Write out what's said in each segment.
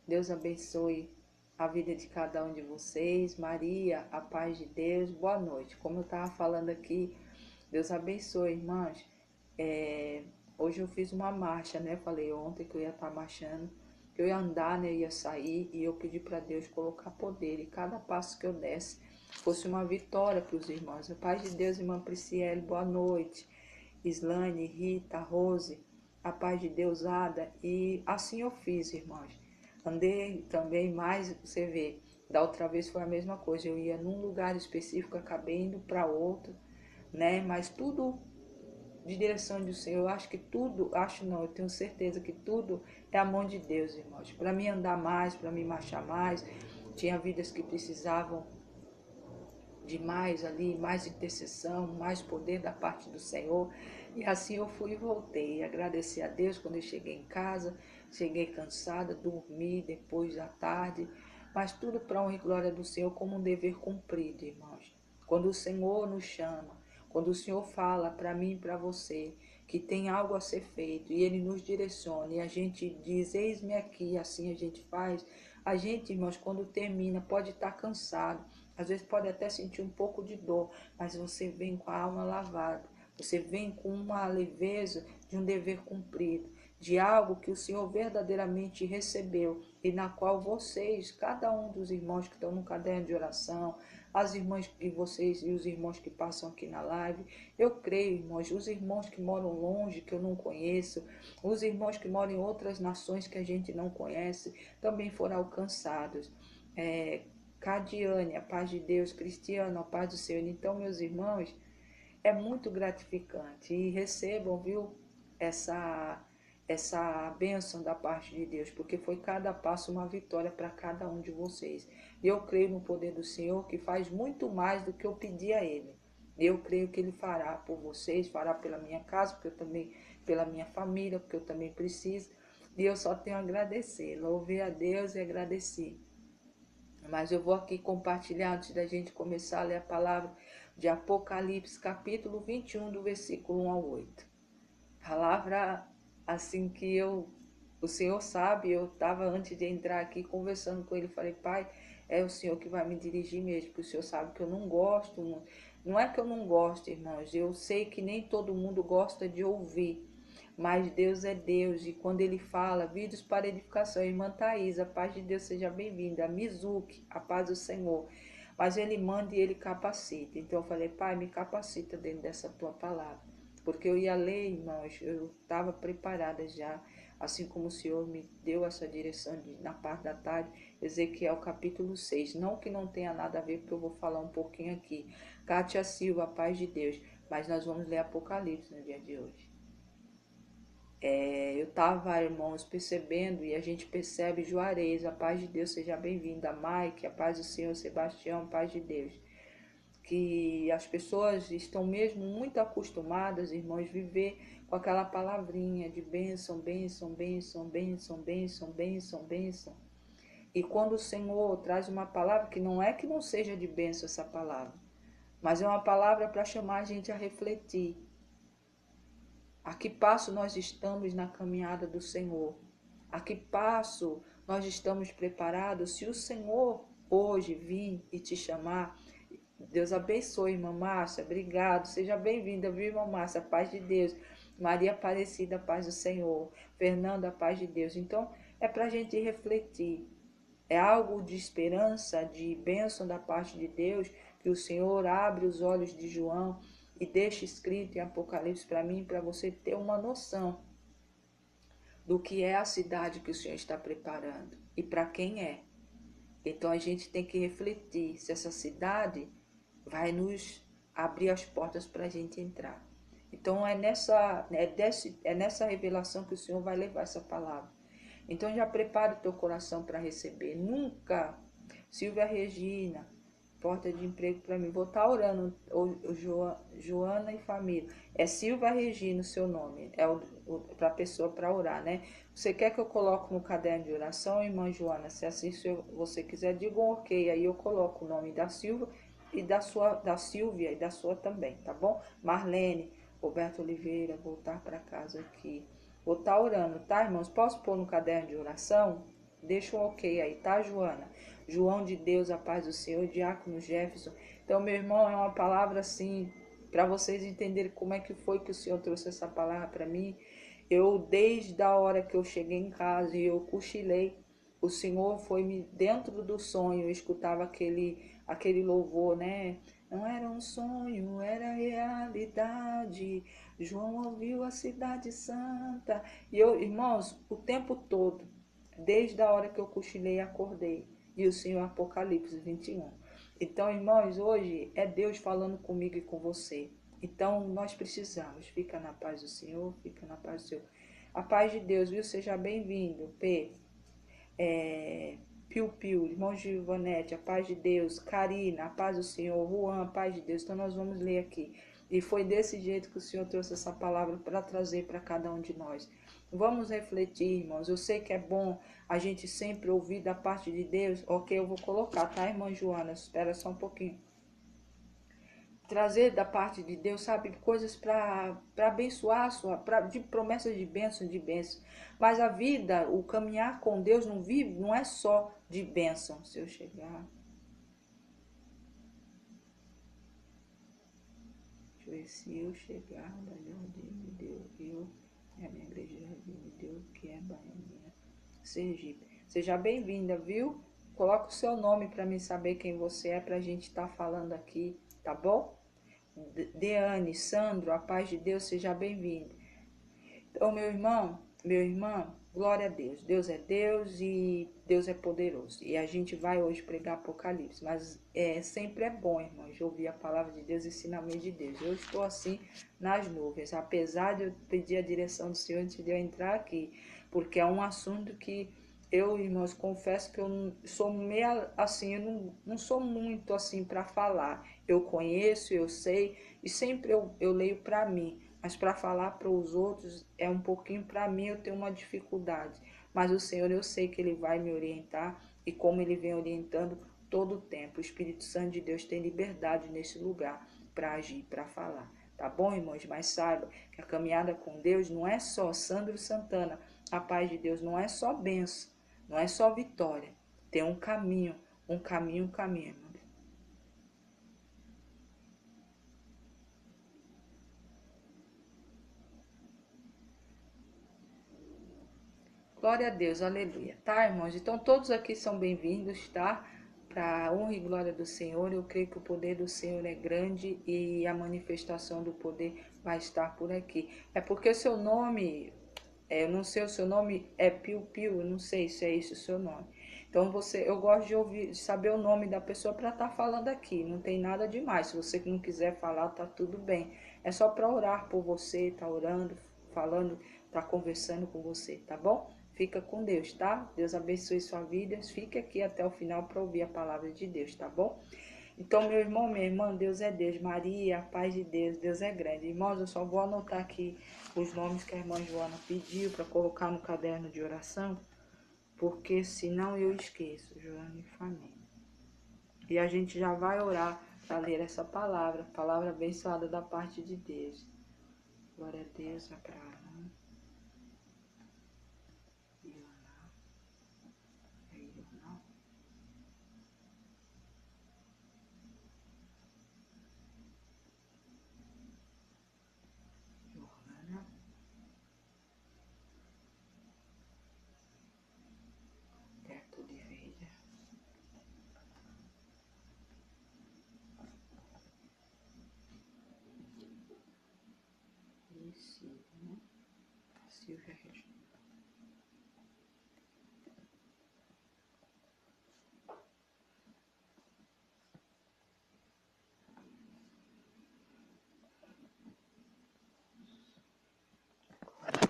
Deus abençoe a vida de cada um de vocês. Maria, a paz de Deus, boa noite. Como eu estava falando aqui, Deus abençoe, irmãs. Hoje eu fiz uma marcha, né? Falei ontem que eu ia estar marchando, que eu ia andar, né? Ia sair, e eu pedi para Deus colocar poder. E cada passo que eu desse fosse uma vitória para os irmãos. A paz de Deus, irmã Prisciele, boa noite. Islane, Rita, Rose, a paz de Deus, Ada. E assim eu fiz, irmãos. Andei também mais, você vê, da outra vez foi a mesma coisa. Eu ia num lugar específico, acabei indo para outro, né? Mas tudo de direção do Senhor. Eu acho que tudo, acho não, eu tenho certeza que tudo é a mão de Deus, irmãos. Para mim andar mais, para mim marchar mais, tinha vidas que precisavam de mais ali, mais intercessão, mais poder da parte do Senhor. E assim eu fui e voltei. Agradeci a Deus quando eu cheguei em casa, cheguei cansada, dormi depois da tarde, mas tudo para honra e glória do Senhor como um dever cumprido, irmãos. Quando o Senhor nos chama, quando o Senhor fala para mim e para você que tem algo a ser feito e Ele nos direciona e a gente diz, eis-me aqui, assim a gente faz. A gente, irmãos, quando termina, pode estar cansado, às vezes pode até sentir um pouco de dor, mas você vem com a alma lavada, você vem com uma leveza de um dever cumprido, de algo que o Senhor verdadeiramente recebeu e na qual vocês, cada um dos irmãos que estão no caderno de oração, as irmãs que vocês e os irmãos que passam aqui na live, eu creio, irmãos, os irmãos que moram longe, que eu não conheço, os irmãos que moram em outras nações que a gente não conhece, também foram alcançados. Cadiane, a paz de Deus, Cristiano, a paz do Senhor. Então, meus irmãos, é muito gratificante e recebam, viu, essa bênção da parte de Deus, porque foi cada passo uma vitória para cada um de vocês. E eu creio no poder do Senhor, que faz muito mais do que eu pedi a Ele. Eu creio que Ele fará por vocês, fará pela minha casa, porque eu também, pela minha família, porque eu também preciso. E eu só tenho a agradecer, louvei a Deus e agradeci. Mas eu vou aqui compartilhar, antes da gente começar a ler a palavra de Apocalipse, capítulo 21, do versículo 1 ao 8. Palavra assim que o Senhor sabe, eu estava antes de entrar aqui conversando com ele, falei, Pai, é o Senhor que vai me dirigir mesmo, porque o Senhor sabe que eu não gosto, não é que eu não gosto, irmãos, eu sei que nem todo mundo gosta de ouvir, mas Deus é Deus, e quando Ele fala, vídeos para edificação, irmã Thaís, a paz de Deus seja bem-vinda, Mizuki, a paz do Senhor, mas Ele manda e Ele capacita, então eu falei, Pai, me capacita dentro dessa Tua palavra, porque eu ia ler, irmãos, eu estava preparada já, assim como o Senhor me deu essa direção na parte da tarde, Ezequiel capítulo 6, não que não tenha nada a ver, porque eu vou falar um pouquinho aqui, Kátia Silva, a paz de Deus, mas nós vamos ler Apocalipse no dia de hoje. Eu estava, irmãos, percebendo, e a gente percebe, Juarez, a paz de Deus seja bem-vinda, Mike, a paz do Senhor, Sebastião, a paz de Deus, que as pessoas estão mesmo muito acostumadas, irmãos, viver com aquela palavrinha de bênção, bênção, bênção, bênção, bênção, bênção, bênção, e quando o Senhor traz uma palavra, que não seja de bênção essa palavra, mas é uma palavra para chamar a gente a refletir, a que passo nós estamos na caminhada do Senhor? A que passo nós estamos preparados? Se o Senhor hoje vir e te chamar, Deus abençoe, irmã Márcia, obrigado, seja bem-vinda, viu, irmã Márcia, paz de Deus. Maria Aparecida, paz do Senhor. Fernanda, paz de Deus. Então, é para a gente refletir. É algo de esperança, de bênção da parte de Deus, que o Senhor abre os olhos de João e deixa escrito em Apocalipse para mim, para você ter uma noção do que é a cidade que o Senhor está preparando e para quem é. Então a gente tem que refletir se essa cidade vai nos abrir as portas para a gente entrar. Então é nessa revelação que o Senhor vai levar essa palavra. Então já prepara o teu coração para receber. Nunca, Silvia Regina, porta de emprego para mim. Vou estar orando, Joana e família. É Silvia Regina o seu nome, é para a pessoa para orar, né? Você quer que eu coloque no caderno de oração, irmã Joana? Se assim você quiser, diga um ok, aí eu coloco o nome da Silvia e da Silvia e da sua também, tá bom? Marlene, Roberto Oliveira, voltar para casa aqui. Vou estar orando, tá, irmãos? Posso pôr no caderno de oração? deixa um ok aí, tá, Joana? João de Deus, a paz do Senhor, Diácono Jefferson. Então, meu irmão, é uma palavra assim, para vocês entenderem como é que foi que o Senhor trouxe essa palavra para mim. Eu, desde a hora que eu cheguei em casa e eu cochilei, o Senhor foi me dentro do sonho, eu escutava aquele louvor, né? Não era um sonho, era realidade. João ouviu a cidade santa. E eu, irmãos, o tempo todo, desde a hora que eu cochilei e acordei, e o Senhor Apocalipse 21. Então, irmãos, hoje é Deus falando comigo e com você. Então, nós precisamos. Fica na paz do Senhor, fica na paz do Senhor. A paz de Deus, viu? Seja bem-vindo, P. Piu Piu, irmão Givanete, a paz de Deus. Karina, a paz do Senhor. Juan, a paz de Deus. Então, nós vamos ler aqui. E foi desse jeito que o Senhor trouxe essa palavra para trazer para cada um de nós. Vamos refletir, irmãos. Eu sei que é bom a gente sempre ouvir da parte de Deus. Ok, eu vou colocar, tá, irmã Joana? Espera só um pouquinho. Trazer da parte de Deus, sabe, coisas para abençoar a sua, de promessas de bênção, de bênção. Mas a vida, o caminhar com Deus não é só de bênção. Se eu chegar, deixa eu ver se eu chegar, da Jardim me deu, a minha igreja Jardim me deu, que é Baianinha, Sergipe. Seja bem-vinda, viu? Coloca o seu nome para mim saber quem você é, para a gente estar falando aqui, tá bom? Deane, Sandro, a paz de Deus, seja bem-vindo. Então, meu irmão, meu irmão, glória a Deus. Deus é Deus e Deus é poderoso. E a gente vai hoje pregar Apocalipse. Mas sempre é bom, irmãos, ouvir a palavra de Deus, ensinamento de Deus. Eu estou assim nas nuvens, apesar de eu pedir a direção do Senhor antes de eu entrar aqui. Porque é um assunto que eu, irmãos, confesso que eu não, sou meio assim, eu não sou muito assim para falar. Eu conheço, eu sei, e sempre eu leio para mim. Mas para falar para os outros é um pouquinho, para mim eu tenho uma dificuldade. Mas o Senhor, eu sei que Ele vai me orientar e como Ele vem orientando todo o tempo. O Espírito Santo de Deus tem liberdade nesse lugar para agir, para falar. Tá bom, irmãos? Mas saiba que a caminhada com Deus não é só Sandro Santana. A paz de Deus não é só bênção, não é só vitória. Tem um caminho, irmão. Glória a Deus, aleluia. Tá, irmãos? Então todos aqui são bem-vindos, tá? Para a honra e glória do Senhor. Eu creio que o poder do Senhor é grande e a manifestação do poder vai estar por aqui. É porque o seu nome, eu não sei, o seu nome é Piu Piu, eu não sei se é esse o seu nome. Então eu gosto de ouvir, de saber o nome da pessoa para estar falando aqui. Não tem nada demais. Se você não quiser falar, tá tudo bem. É só para orar por você, tá orando, falando, tá conversando com você, tá bom? Fica com Deus, tá? Deus abençoe sua vida. Fique aqui até o final para ouvir a palavra de Deus, tá bom? Então, meu irmão, minha irmã, Deus é Deus. Maria, a paz de Deus, Deus é grande. Irmãos, eu só vou anotar aqui os nomes que a irmã Joana pediu para colocar no caderno de oração, porque senão eu esqueço. Joana e família. E a gente já vai orar para ler essa palavra abençoada da parte de Deus. Glória a Deus, Abraão. Teto de vida. E Silvia, né? Silvia Regina.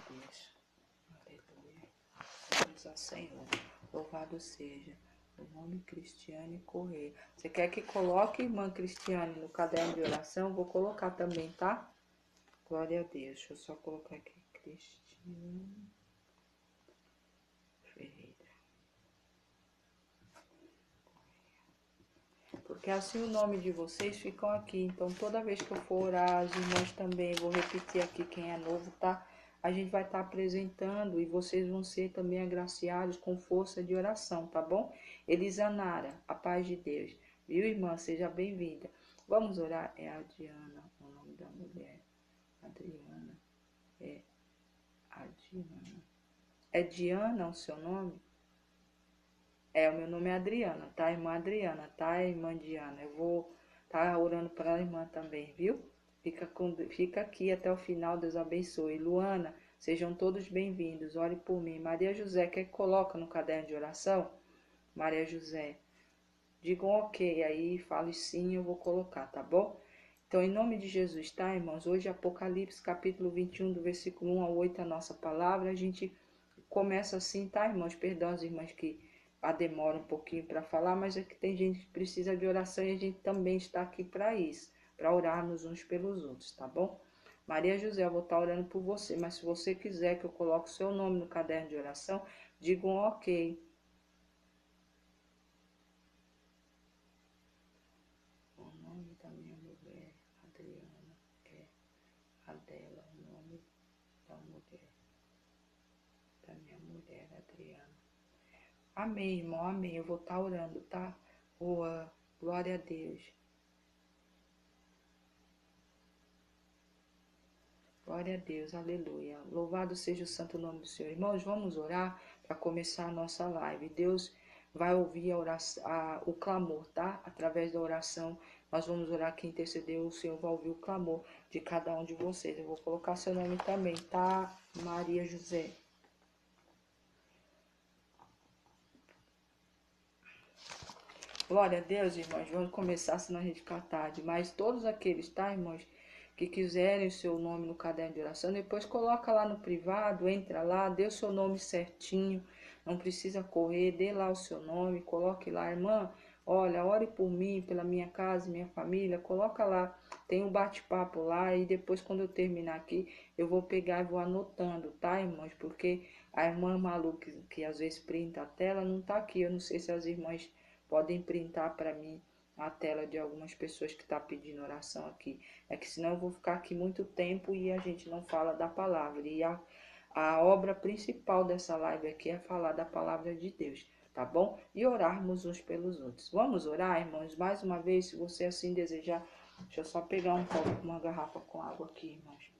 Deus. Aleluia. Deus ao Senhor. Louvado seja o nome Cristiane Correia. Você quer que coloque, irmã Cristiane, no caderno de oração? Vou colocar também, tá? Glória a Deus. Deixa eu só colocar aqui. Cristiane Ferreira. Porque assim o nome de vocês ficam aqui. Então toda vez que eu for orar, as irmãs também, vou repetir aqui quem é novo, tá? a gente vai estar apresentando e vocês vão ser também agraciados com força de oração, tá bom? Elisanara, a paz de Deus. Viu, irmã? Seja bem-vinda. Vamos orar. É a Diana, o nome da mulher. Adriana. É a Diana. É Diana o seu nome? O meu nome é Adriana, tá? Irmã Adriana, tá? Irmã Diana. Eu vou estar orando para a irmã também, viu? Fica aqui até o final, Deus abençoe. Luana, sejam todos bem-vindos. Ore por mim. Maria José, quer que coloca no caderno de oração? Maria José, digam ok aí, fale sim, eu vou colocar, tá bom? Então, em nome de Jesus, tá, irmãos? Hoje, Apocalipse, capítulo 21, do versículo 1 ao 8, a nossa palavra. A gente começa assim, tá, irmãos? Perdão as irmãs que a demora um pouquinho para falar, mas é que tem gente que precisa de oração e a gente também está aqui para isso, para orarmos uns pelos outros, tá bom? Maria José, eu vou estar orando por você, mas se você quiser que eu coloque o seu nome no caderno de oração, diga um ok. O nome da minha mulher, Adriana, é a dela, o nome da mulher, da minha mulher, Adriana. Amém, irmão, amém. Eu vou estar orando, tá? Glória a Deus. Glória a Deus, aleluia. Louvado seja o santo nome do Senhor. Irmãos, vamos orar para começar a nossa live. Deus vai ouvir a oração, o clamor, tá? Através da oração, nós vamos orar que intercedeu. O Senhor vai ouvir o clamor de cada um de vocês. Eu vou colocar seu nome também, tá? Maria José. Glória a Deus, irmãos. Vamos começar, senão a gente fica tarde. Mas todos aqueles, tá, irmãos, que quiserem o seu nome no caderno de oração, depois coloca lá no privado, entra lá, dê o seu nome certinho, não precisa correr, dê lá o seu nome, coloque lá, irmã, olha, ore por mim, pela minha casa, minha família, coloca lá, tem um bate-papo lá e depois quando eu terminar aqui, eu vou pegar e vou anotando, tá, irmãos? Porque a irmã Malu, que às vezes printa a tela, não tá aqui, eu não sei se as irmãs podem printar para mim a tela de algumas pessoas que estão pedindo oração aqui. É que senão eu vou ficar aqui muito tempo e a gente não fala da palavra. E a obra principal dessa live aqui é falar da palavra de Deus, tá bom? E orarmos uns pelos outros. Vamos orar, irmãos? Mais uma vez, se você assim desejar. Deixa eu só pegar uma garrafa com água aqui, irmãos.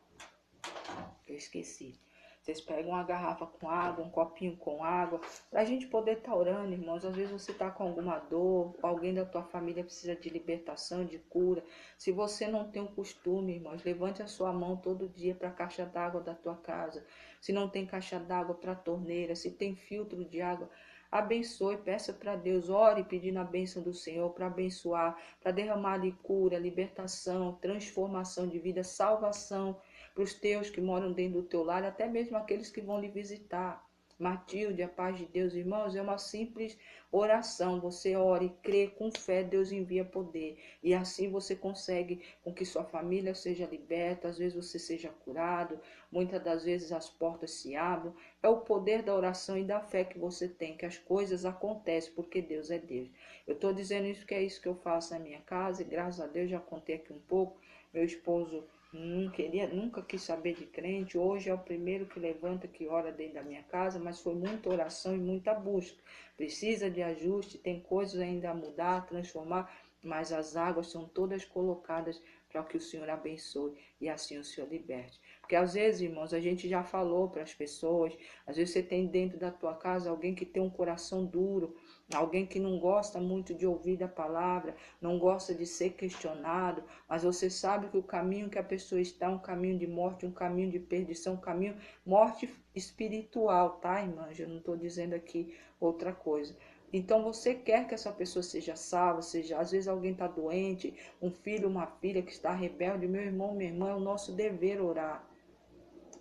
Eu esqueci. Vocês pegam uma garrafa com água, um copinho com água, para a gente poder estar orando, irmãos. Às vezes você está com alguma dor, alguém da tua família precisa de libertação, de cura. Se você não tem o costume, irmãos, levante a sua mão todo dia para a caixa d'água da tua casa. Se não tem caixa d'água, para a torneira. Se tem filtro de água, abençoe, peça para Deus, ore pedindo a bênção do Senhor para abençoar, para derramar de cura, libertação, transformação de vida, salvação para os teus que moram dentro do teu lar, até mesmo aqueles que vão lhe visitar. Matilde, a paz de Deus, irmãos, é uma simples oração. Você ora e crê com fé, Deus envia poder. E assim você consegue com que sua família seja liberta, às vezes você seja curado, muitas das vezes as portas se abrem. É o poder da oração e da fé que você tem, que as coisas acontecem, porque Deus é Deus. Eu estou dizendo isso porque é isso que eu faço na minha casa, e graças a Deus já contei aqui um pouco. Meu esposo nunca quis saber de crente. Hoje é o primeiro que levanta, que ora dentro da minha casa, mas foi muita oração e muita busca. Precisa de ajuste, tem coisas ainda a mudar, a transformar, mas as águas são todas colocadas para que o Senhor abençoe e assim o Senhor liberte. Porque às vezes, irmãos, a gente já falou para as pessoas, às vezes você tem dentro da tua casa alguém que tem um coração duro, alguém que não gosta muito de ouvir da palavra, não gosta de ser questionado, mas você sabe que o caminho que a pessoa está é um caminho de morte, um caminho de perdição, um caminho morte espiritual, tá, irmãs? Eu não estou dizendo aqui outra coisa. Então você quer que essa pessoa seja salva, seja, às vezes alguém está doente, um filho, uma filha que está rebelde, meu irmão, minha irmã, é o nosso dever orar.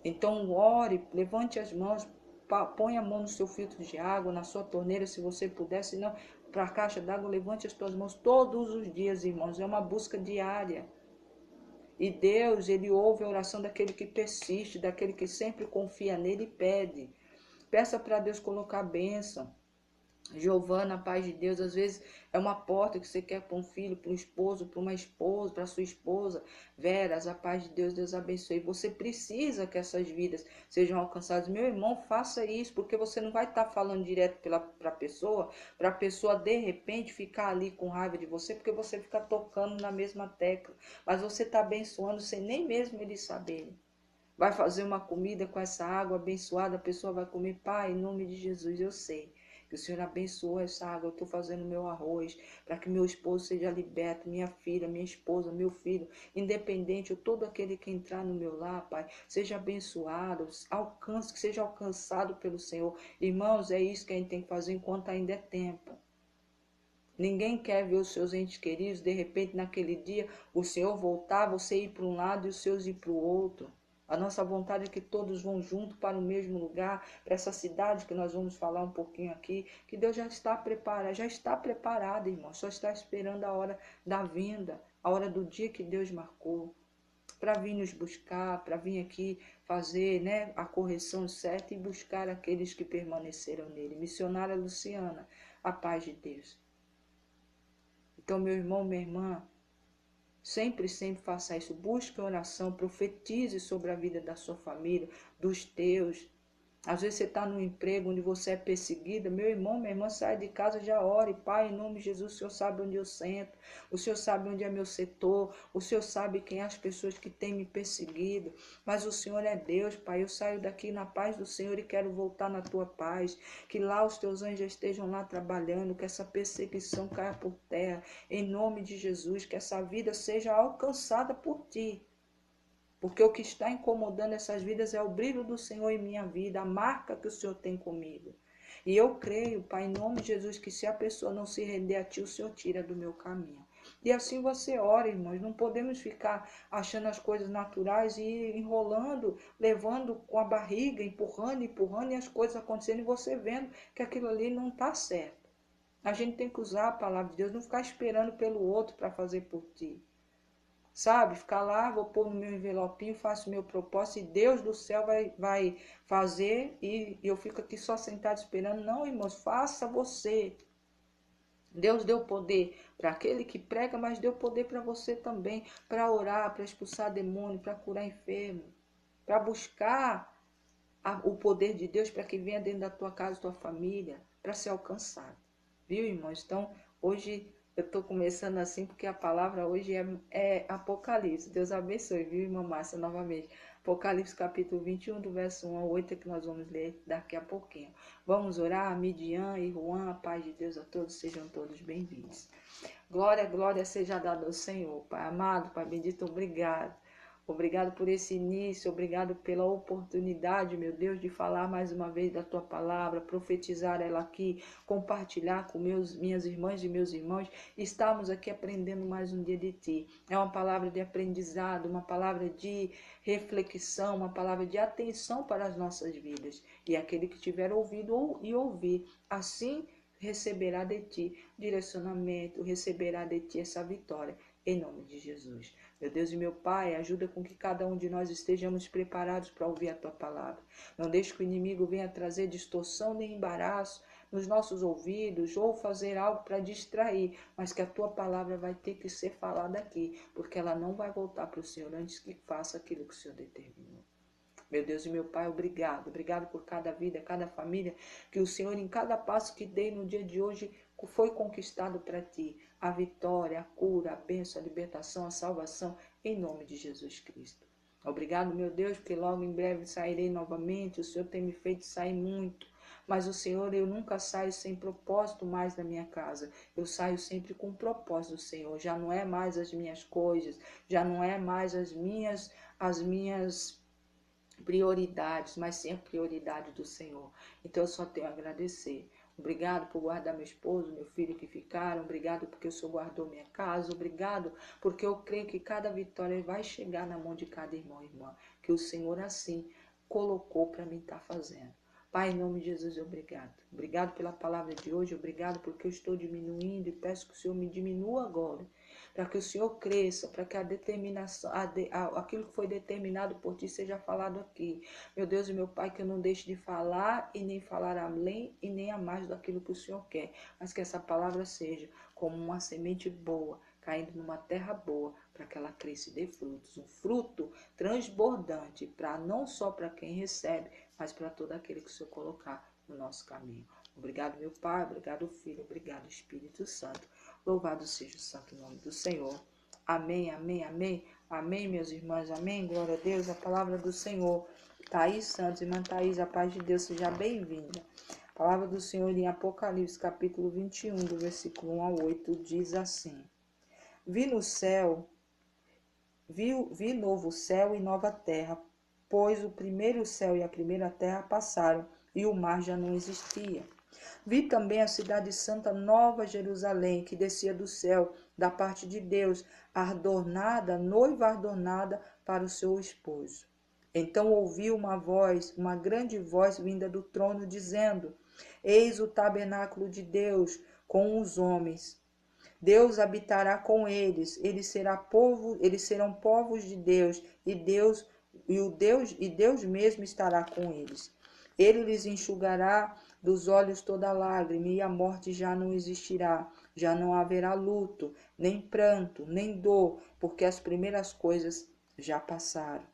Então ore, levante as mãos, põe a mão no seu filtro de água, na sua torneira, se você puder, se não, para a caixa d'água, levante as tuas mãos todos os dias, irmãos, é uma busca diária. E Deus, Ele ouve a oração daquele que persiste, daquele que sempre confia nele e pede. Peça para Deus colocar a bênção. Giovana, paz de Deus, às vezes é uma porta que você quer para um filho, para um esposo, para uma esposa, para sua esposa. Veras, a paz de Deus, Deus abençoe. Você precisa que essas vidas sejam alcançadas. Meu irmão, faça isso, porque você não vai estar falando direto para a pessoa de repente ficar ali com raiva de você, porque você fica tocando na mesma tecla. Mas você está abençoando sem nem mesmo eles saberem. Vai fazer uma comida com essa água abençoada, a pessoa vai comer. Pai, em nome de Jesus, eu sei que o Senhor abençoou essa água. Eu estou fazendo meu arroz para que meu esposo seja liberto, minha filha, minha esposa, meu filho, independente, ou todo aquele que entrar no meu lar, Pai, seja abençoado, alcance, que seja alcançado pelo Senhor. Irmãos, é isso que a gente tem que fazer enquanto ainda é tempo. Ninguém quer ver os seus entes queridos, de repente, naquele dia, o Senhor voltar, você ir para um lado e os seus ir para o outro. A nossa vontade é que todos vão junto para o mesmo lugar, para essa cidade que nós vamos falar um pouquinho aqui, que Deus já está preparado, irmão, só está esperando a hora da vinda, a hora do dia que Deus marcou, para vir nos buscar, para vir aqui fazer, né, a correção certa e buscar aqueles que permaneceram nele. Missionária Luciana, a paz de Deus. Então, meu irmão, minha irmã, sempre faça isso. Busque oração, profetize sobre a vida da sua família, dos teus. Às vezes você está num emprego onde você é perseguida. Meu irmão, minha irmã, sai de casa, já ore. Pai, em nome de Jesus, o Senhor sabe onde eu sento. O Senhor sabe onde é meu setor. O Senhor sabe quem é as pessoas que têm me perseguido. Mas o Senhor é Deus, Pai. Eu saio daqui na paz do Senhor e quero voltar na tua paz. Que lá os teus anjos estejam lá trabalhando. Que essa perseguição caia por terra. Em nome de Jesus, que essa vida seja alcançada por ti. Porque o que está incomodando essas vidas é o brilho do Senhor em minha vida, a marca que o Senhor tem comigo. E eu creio, Pai, em nome de Jesus, que se a pessoa não se render a Ti, o Senhor tira do meu caminho. E assim você ora, irmãos. Não podemos ficar achando as coisas naturais e ir enrolando, levando com a barriga, empurrando, e as coisas acontecendo e você vendo que aquilo ali não está certo. A gente tem que usar a palavra de Deus, não ficar esperando pelo outro para fazer por ti. Sabe, ficar lá, vou pôr no meu envelopinho, faço o meu propósito e Deus do céu vai fazer e eu fico aqui só sentado esperando. Não, irmãos, faça você. Deus deu poder para aquele que prega, mas deu poder para você também, para orar, para expulsar demônio, para curar enfermo, para buscar o poder de Deus para que venha dentro da tua casa, tua família, para ser alcançado. Viu, irmãos? Então, hoje eu estou começando assim porque a palavra hoje é Apocalipse. Deus abençoe, viu, irmã Márcia, novamente. Apocalipse capítulo 21, do verso 1 ao 8, é que nós vamos ler daqui a pouquinho. Vamos orar, Midian e Juan, a paz de Deus a todos, sejam todos bem-vindos. Glória, glória seja dada ao Senhor. Pai amado, Pai bendito, obrigado. Obrigado por esse início, obrigado pela oportunidade, meu Deus, de falar mais uma vez da tua palavra, profetizar ela aqui, compartilhar com minhas irmãs e meus irmãos. Estamos aqui aprendendo mais um dia de ti. É uma palavra de aprendizado, uma palavra de reflexão, uma palavra de atenção para as nossas vidas. E aquele que tiver ouvido e ouvir, assim receberá de ti direcionamento, receberá de ti essa vitória, em nome de Jesus. Meu Deus e meu Pai, ajuda com que cada um de nós estejamos preparados para ouvir a Tua palavra. Não deixe que o inimigo venha trazer distorção nem embaraço nos nossos ouvidos ou fazer algo para distrair, mas que a Tua palavra vai ter que ser falada aqui, porque ela não vai voltar para o Senhor antes que faça aquilo que o Senhor determinou. Meu Deus e meu Pai, obrigado. Obrigado por cada vida, cada família, que o Senhor, em cada passo que dei no dia de hoje, foi conquistado para ti. A vitória, a cura, a bênção, a libertação, a salvação, em nome de Jesus Cristo. Obrigado, meu Deus, porque logo em breve sairei novamente. O Senhor tem me feito sair muito. Mas o Senhor, eu nunca saio sem propósito mais da minha casa. Eu saio sempre com propósito do Senhor. Já não é mais as minhas coisas, já não é mais as minhas prioridades, mas sim a prioridade do Senhor. Então eu só tenho a agradecer. Obrigado por guardar meu esposo, meu filho que ficaram. Obrigado porque o Senhor guardou minha casa. Obrigado porque eu creio que cada vitória vai chegar na mão de cada irmão e irmã. Que o Senhor assim colocou para mim estar fazendo. Pai, em nome de Jesus, obrigado. Obrigado pela palavra de hoje. Obrigado porque eu estou diminuindo e peço que o Senhor me diminua agora, para que o Senhor cresça, para que a determinação, aquilo que foi determinado por Ti seja falado aqui. Meu Deus e meu Pai, que eu não deixe de falar e nem falar além e nem a mais daquilo que o Senhor quer, mas que essa palavra seja como uma semente boa, caindo numa terra boa, para que ela cresça e dê frutos, um fruto transbordante, para não só para quem recebe, mas para todo aquele que o Senhor colocar no nosso caminho. Obrigado, meu Pai, obrigado, Filho, obrigado, Espírito Santo. Louvado seja o santo nome do Senhor. Amém, amém, amém. Amém, meus irmãos, amém. Glória a Deus, a palavra do Senhor. Thaís Santos, irmã Thaís, a paz de Deus seja bem-vinda. A palavra do Senhor em Apocalipse, capítulo 21, do versículo 1 ao 8, diz assim: Vi no céu, vi novo céu e nova terra, pois o primeiro céu e a primeira terra passaram, e o mar já não existia. Vi também a cidade santa, Nova Jerusalém, que descia do céu, da parte de Deus, noiva adornada para o seu esposo. Então ouvi uma voz, uma grande voz vinda do trono, dizendo: Eis o tabernáculo de Deus com os homens. Deus habitará com eles, eles serão povos de Deus, e Deus mesmo estará com eles. Ele lhes enxugará dos olhos toda lágrima, e a morte já não existirá. Já não haverá luto, nem pranto, nem dor, porque as primeiras coisas já passaram.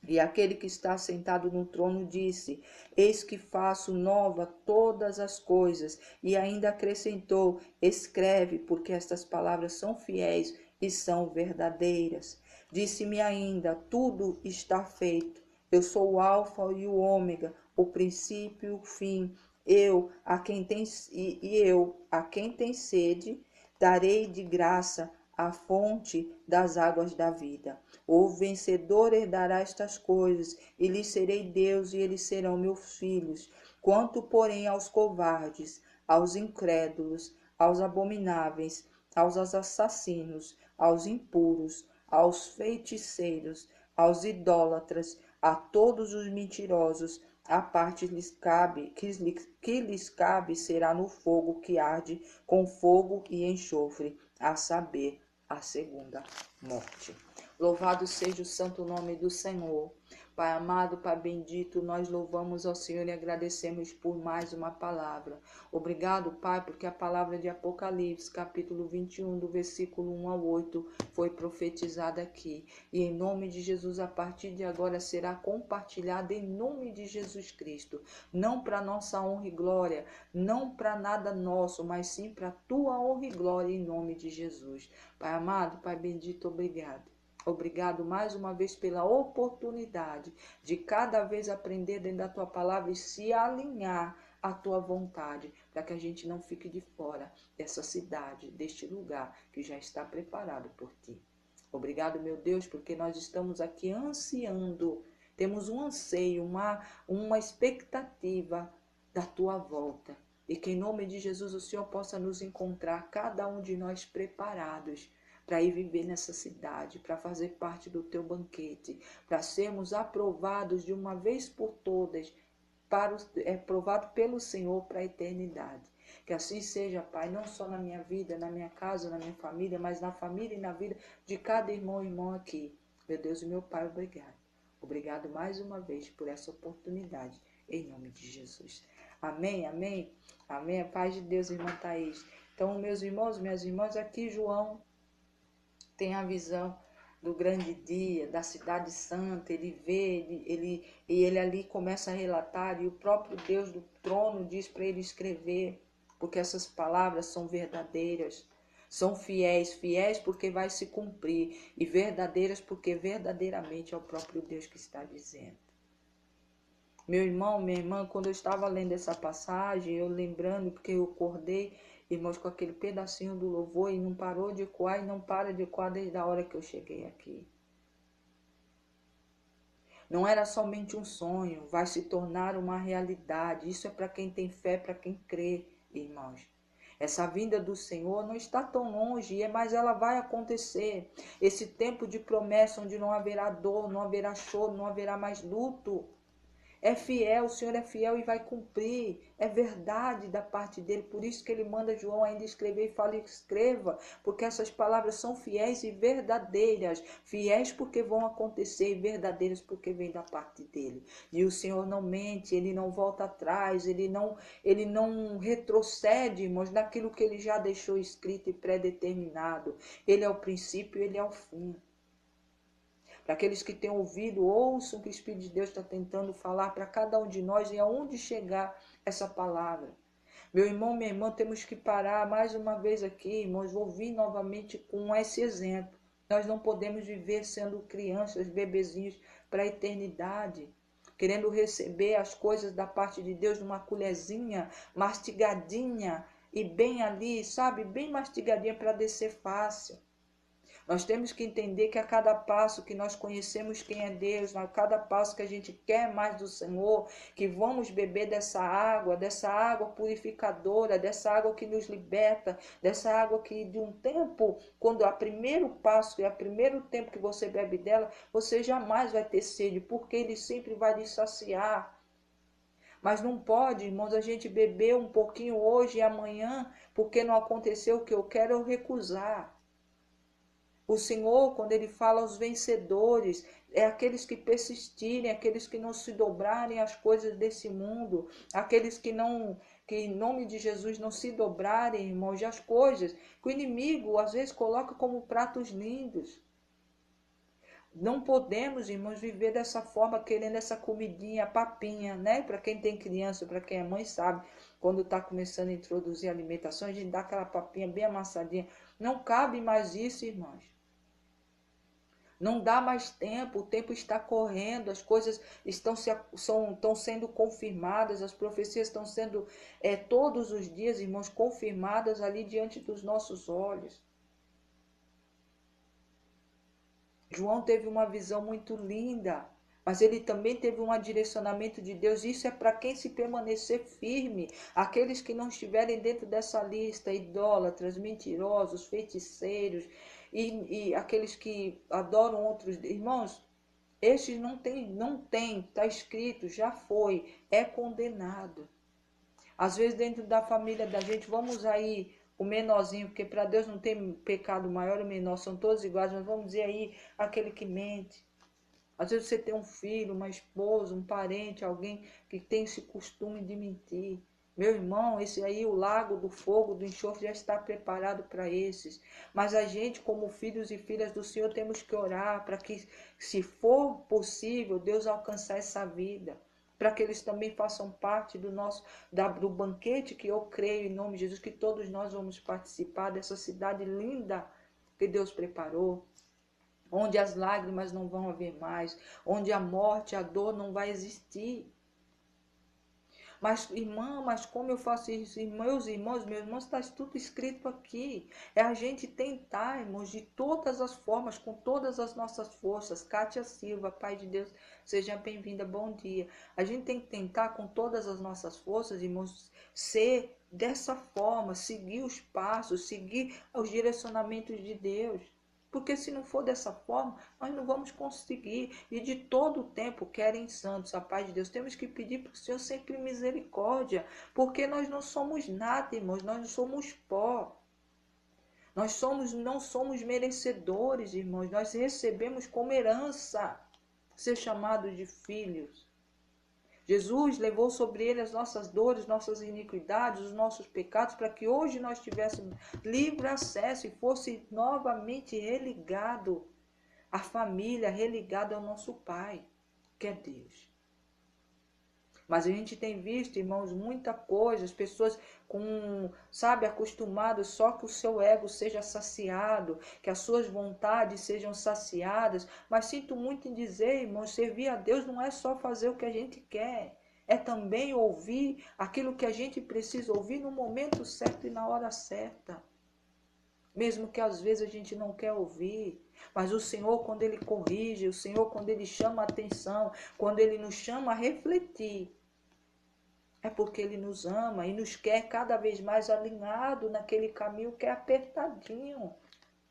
E aquele que está sentado no trono disse: Eis que faço nova todas as coisas. E ainda acrescentou: Escreve, porque estas palavras são fiéis e são verdadeiras. Disse-me ainda: Tudo está feito. Eu sou o Alfa e o Ômega, o princípio e o fim. Eu, a quem tem sede, darei de graça a fonte das águas da vida. O vencedor herdará estas coisas, e lhes serei Deus, e eles serão meus filhos. Quanto, porém, aos covardes, aos incrédulos, aos abomináveis, aos assassinos, aos impuros, aos feiticeiros, aos idólatras, a todos os mentirosos, a parte que lhes cabe será no fogo que arde com fogo e enxofre, a saber, a segunda morte. Louvado seja o santo nome do Senhor. Pai amado, Pai bendito, nós louvamos ao Senhor e agradecemos por mais uma palavra. Obrigado, Pai, porque a palavra de Apocalipse, capítulo 21, do versículo 1 ao 8, foi profetizada aqui. E em nome de Jesus, a partir de agora, será compartilhada em nome de Jesus Cristo. Não para nossa honra e glória, não para nada nosso, mas sim para a tua honra e glória em nome de Jesus. Pai amado, Pai bendito, obrigado. Obrigado mais uma vez pela oportunidade de cada vez aprender dentro da tua palavra e se alinhar à tua vontade, para que a gente não fique de fora dessa cidade, deste lugar que já está preparado por ti. Obrigado, meu Deus, porque nós estamos aqui ansiando, temos um anseio, uma expectativa da tua volta. E que em nome de Jesus o Senhor possa nos encontrar, cada um de nós preparados, para ir viver nessa cidade, para fazer parte do teu banquete, para sermos aprovados de uma vez por todas, aprovado pelo Senhor para a eternidade. Que assim seja, Pai, não só na minha vida, na minha casa, na minha família, mas na família e na vida de cada irmão e irmã aqui. Meu Deus e meu Pai, obrigado. Obrigado mais uma vez por essa oportunidade, em nome de Jesus. Amém, amém, amém. A paz de Deus, irmã Thaís. Então, meus irmãos, minhas irmãs, aqui João tem a visão do grande dia, da cidade santa, ele vê, ele ali começa a relatar, e o próprio Deus do trono diz para ele escrever, porque essas palavras são verdadeiras, são fiéis, fiéis porque vai se cumprir, e verdadeiras porque verdadeiramente é o próprio Deus que está dizendo. Meu irmão, minha irmã, quando eu estava lendo essa passagem, eu lembrando, porque eu acordei, irmãos, com aquele pedacinho do louvor e não parou de ecoar e não para de ecoar desde a hora que eu cheguei aqui. Não era somente um sonho, vai se tornar uma realidade. Isso é para quem tem fé, para quem crê, irmãos. Essa vinda do Senhor não está tão longe, mas ela vai acontecer. Esse tempo de promessa onde não haverá dor, não haverá choro, não haverá mais luto. É fiel, o Senhor é fiel e vai cumprir. É verdade da parte dele. Por isso que ele manda João ainda escrever e fala: escreva, porque essas palavras são fiéis e verdadeiras. Fiéis porque vão acontecer e verdadeiras porque vêm da parte dele. E o Senhor não mente, ele não volta atrás, ele não retrocede, irmãos, naquilo que ele já deixou escrito e predeterminado. Ele é o princípio, ele é o fim. Para aqueles que têm ouvido, ouçam o que o Espírito de Deus está tentando falar para cada um de nós e aonde chegar essa palavra. Meu irmão, minha irmã, temos que parar mais uma vez aqui, irmãos, vou vir novamente com esse exemplo. Nós não podemos viver sendo crianças, bebezinhos para a eternidade, querendo receber as coisas da parte de Deus numa colherzinha, mastigadinha e bem ali, sabe, bem mastigadinha para descer fácil. Nós temos que entender que a cada passo que nós conhecemos quem é Deus, a cada passo que a gente quer mais do Senhor, que vamos beber dessa água purificadora, dessa água que nos liberta, dessa água que de um tempo, quando é o primeiro passo, é o primeiro tempo que você bebe dela, você jamais vai ter sede, porque Ele sempre vai lhe saciar. Mas não pode, irmãos, a gente beber um pouquinho hoje e amanhã, porque não aconteceu o que eu quero, eu recusar. O Senhor, quando Ele fala aos vencedores, é aqueles que persistirem, aqueles que não se dobrarem às coisas desse mundo, aqueles que em nome de Jesus não se dobrarem, irmãos, às coisas que o inimigo às vezes coloca como pratos lindos. Não podemos, irmãos, viver dessa forma, querendo essa comidinha, papinha, né? Para quem tem criança, para quem é mãe, sabe, quando está começando a introduzir alimentação, a gente dá aquela papinha bem amassadinha. Não cabe mais isso, irmãos. Não dá mais tempo, o tempo está correndo, as coisas estão sendo confirmadas, as profecias estão sendo todos os dias, irmãos, confirmadas ali diante dos nossos olhos. João teve uma visão muito linda, mas ele também teve um direcionamento de Deus. Isso é para quem se permanecer firme, aqueles que não estiverem dentro dessa lista, idólatras, mentirosos, feiticeiros, e aqueles que adoram outros. Irmãos, estes não tem, está escrito, já foi, é condenado. Às vezes dentro da família da gente, vamos aí, o menorzinho, porque para Deus não tem pecado maior ou menor, são todos iguais, mas vamos dizer aí, aquele que mente. Às vezes você tem um filho, uma esposa, um parente, alguém que tem esse costume de mentir. Meu irmão, esse aí, o lago do fogo, do enxofre, já está preparado para esses. Mas a gente, como filhos e filhas do Senhor, temos que orar para que, se for possível, Deus alcançar essa vida. Para que eles também façam parte do banquete que eu creio, em nome de Jesus, que todos nós vamos participar dessa cidade linda que Deus preparou, onde as lágrimas não vão haver mais, onde a morte, a dor não vai existir. Mas, irmã, mas como eu faço isso? Meus irmãos, está tudo escrito aqui. É a gente tentar, irmãos, de todas as formas, com todas as nossas forças. Kátia Silva, Pai de Deus, seja bem-vinda, bom dia. A gente tem que tentar com todas as nossas forças, irmãos, ser dessa forma, seguir os passos, seguir os direcionamentos de Deus. Porque se não for dessa forma, nós não vamos conseguir. E de todo o tempo, querem santos, a paz de Deus, temos que pedir para o Senhor sempre misericórdia. Porque nós não somos nada, irmãos, nós não somos pó. Nós não somos merecedores, irmãos. Nós recebemos como herança ser chamados de filhos. Jesus levou sobre ele as nossas dores, nossas iniquidades, os nossos pecados, para que hoje nós tivéssemos livre acesso e fosse novamente religado à família, religado ao nosso Pai, que é Deus. Mas a gente tem visto, irmãos, muita coisa, as pessoas acostumadas só que o seu ego seja saciado, que as suas vontades sejam saciadas. Mas sinto muito em dizer, irmãos, servir a Deus não é só fazer o que a gente quer, é também ouvir aquilo que a gente precisa ouvir no momento certo e na hora certa. Mesmo que às vezes a gente não quer ouvir, mas o Senhor, quando Ele corrige, o Senhor, quando Ele chama a atenção, quando Ele nos chama a refletir, é porque Ele nos ama e nos quer cada vez mais alinhado naquele caminho que é apertadinho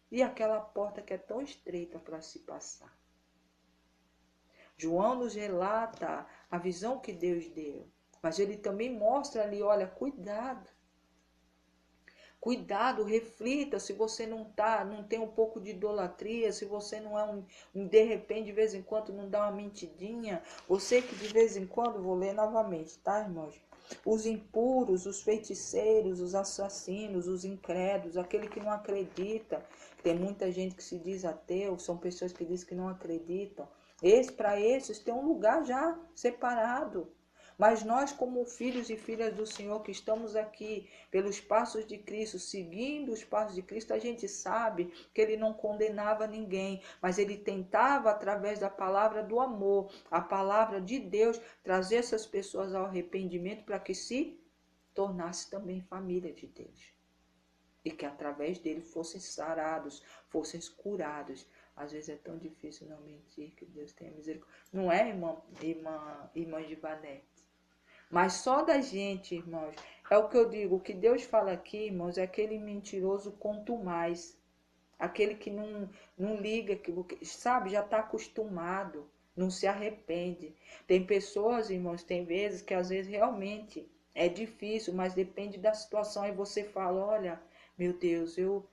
e aquela porta que é tão estreita para se passar. João nos relata a visão que Deus deu. Mas ele também mostra ali, olha, cuidado. Cuidado, reflita se você não tem um pouco de idolatria, se você não é de repente, de vez em quando, não dá uma mentidinha. Você que de vez em quando, vou ler novamente, tá, irmãos? Os impuros, os feiticeiros, os assassinos, os incrédulos, aquele que não acredita. Tem muita gente que se diz ateu, são pessoas que dizem que não acreditam. Para esses tem um lugar já separado. Mas nós, como filhos e filhas do Senhor que estamos aqui pelos passos de Cristo, seguindo os passos de Cristo, a gente sabe que ele não condenava ninguém, mas ele tentava, através da palavra do amor, a palavra de Deus, trazer essas pessoas ao arrependimento para que se tornasse também família de Deus. E que através dele fossem sarados, fossem curados. Às vezes é tão difícil não mentir, que Deus tenha misericórdia. Não é, irmã de Vanete? Mas só da gente, irmãos, é o que eu digo, o que Deus fala aqui, irmãos, é aquele mentiroso quanto mais. Aquele que não liga, que sabe, já está acostumado, não se arrepende. Tem pessoas, irmãos, tem vezes que às vezes realmente é difícil, mas depende da situação. Aí você fala, olha, meu Deus, eu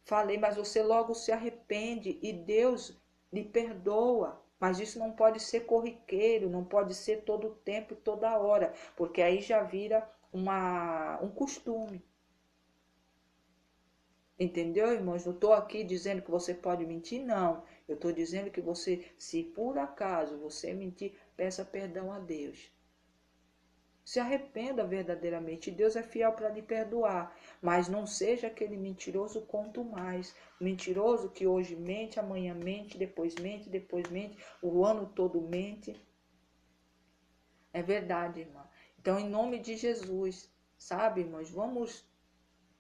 falei, mas você logo se arrepende e Deus lhe perdoa. Mas isso não pode ser corriqueiro, não pode ser todo o tempo e toda hora, porque aí já vira um costume. Entendeu, irmãos? Não estou aqui dizendo que você pode mentir, não. Eu estou dizendo que você, se por acaso você mentir, peça perdão a Deus. Se arrependa verdadeiramente. Deus é fiel para lhe perdoar. Mas não seja aquele mentiroso quanto mais. Mentiroso que hoje mente, amanhã mente, depois mente, o ano todo mente. É verdade, irmã. Então, em nome de Jesus, sabe, irmãos, vamos,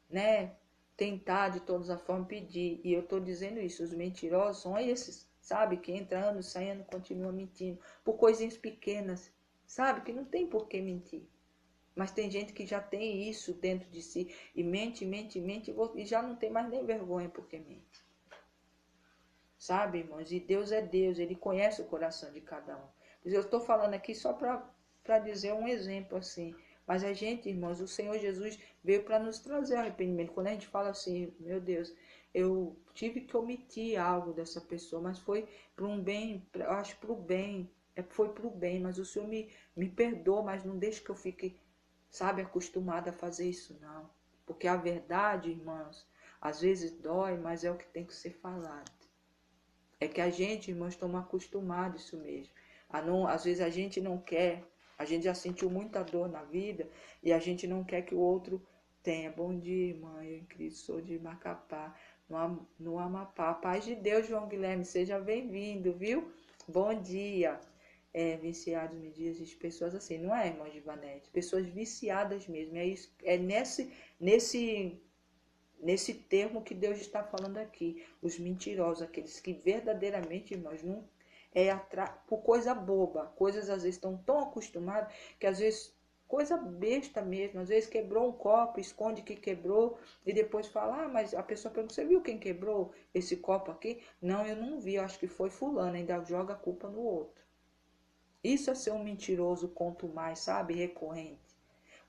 né, tentar de todas as formas pedir. E eu estou dizendo isso, os mentirosos são esses, sabe, que entra ano, sai ano, continua mentindo, por coisinhas pequenas, sabe, que não tem por que mentir. Mas tem gente que já tem isso dentro de si e mente, e já não tem mais nem vergonha porque mente. Sabe, irmãos? E Deus é Deus, Ele conhece o coração de cada um. Eu estou falando aqui só para dizer um exemplo assim. Mas a gente, irmãos, o Senhor Jesus veio para nos trazer arrependimento. Quando a gente fala assim, meu Deus, eu tive que omitir algo dessa pessoa, mas foi para um bem, eu acho para o bem, foi para o bem, mas o Senhor me perdoa, mas não deixe que eu fique, sabe, acostumada a fazer isso, não. Porque a verdade, irmãos, às vezes dói, mas é o que tem que ser falado. É que a gente, irmãos, estamos acostumados isso mesmo. Às vezes a gente não quer, a gente já sentiu muita dor na vida e a gente não quer que o outro tenha. Bom dia, irmã, eu em Cristo sou de Macapá, no Amapá. Paz de Deus, João Guilherme, seja bem-vindo, viu? Bom dia. Viciados me diz pessoas assim, não é, irmã Givanete? Pessoas viciadas mesmo. É isso, é nesse termo que Deus está falando aqui, os mentirosos, aqueles que verdadeiramente, irmãos, não por coisa boba, coisas às vezes estão tão acostumados que às vezes coisa besta mesmo, às vezes quebrou um copo, esconde que quebrou e depois fala, mas a pessoa pergunta, você viu quem quebrou esse copo aqui? Não, eu não vi, eu acho que foi fulano, ainda joga a culpa no outro. Isso é ser um mentiroso quanto mais, sabe, recorrente.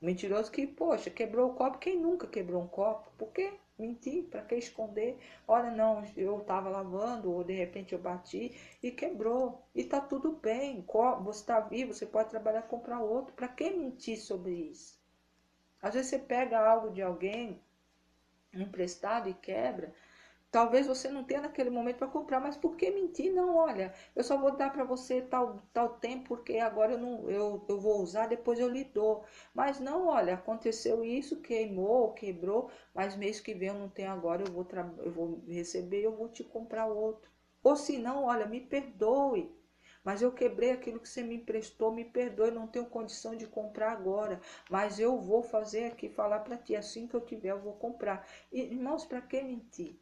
Um mentiroso que, poxa, quebrou o copo. Quem nunca quebrou um copo? Por que mentir? Para que esconder? Olha, não, eu estava lavando ou de repente eu bati e quebrou. E tá tudo bem. Você está vivo, você pode trabalhar e comprar outro. Para que mentir sobre isso? Às vezes você pega algo de alguém emprestado e quebra. Talvez você não tenha naquele momento para comprar, mas por que mentir? Não, olha, eu só vou dar para você tal tempo, porque agora eu vou usar, depois eu lhe dou. Mas não, olha, aconteceu isso, queimou, quebrou, mas mês que vem eu não tenho agora, eu vou receber, eu vou te comprar outro. Ou se não, olha, me perdoe. Mas eu quebrei aquilo que você me emprestou, me perdoe, não tenho condição de comprar agora. Mas eu vou fazer aqui, falar para ti, assim que eu tiver, eu vou comprar. E, irmãos, para que mentir?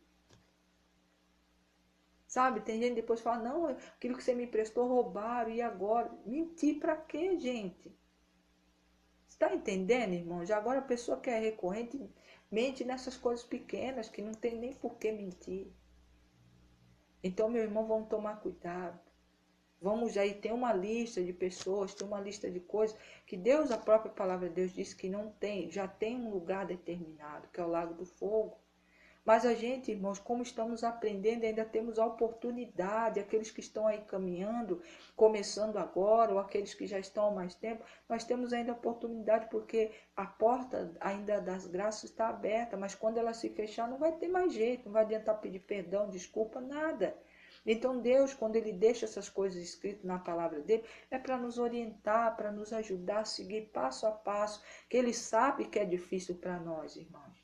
Sabe, tem gente que depois fala, não, aquilo que você me emprestou roubaram, e agora? Mentir pra quê, gente? Está entendendo, irmão? Já agora a pessoa que é recorrente mente nessas coisas pequenas, que não tem nem por que mentir. Então, meu irmão, vamos tomar cuidado. Vamos aí, tem uma lista de pessoas, tem uma lista de coisas que Deus, a própria palavra de Deus diz que não tem, já tem um lugar determinado, que é o lago do fogo. Mas a gente, irmãos, como estamos aprendendo, ainda temos a oportunidade, aqueles que estão aí caminhando, começando agora, ou aqueles que já estão há mais tempo, nós temos ainda a oportunidade, porque a porta ainda das graças está aberta, mas quando ela se fechar, não vai ter mais jeito, não vai adiantar pedir perdão, desculpa, nada. Então Deus, quando Ele deixa essas coisas escritas na palavra dele, é para nos orientar, para nos ajudar a seguir passo a passo, que Ele sabe que é difícil para nós, irmãos.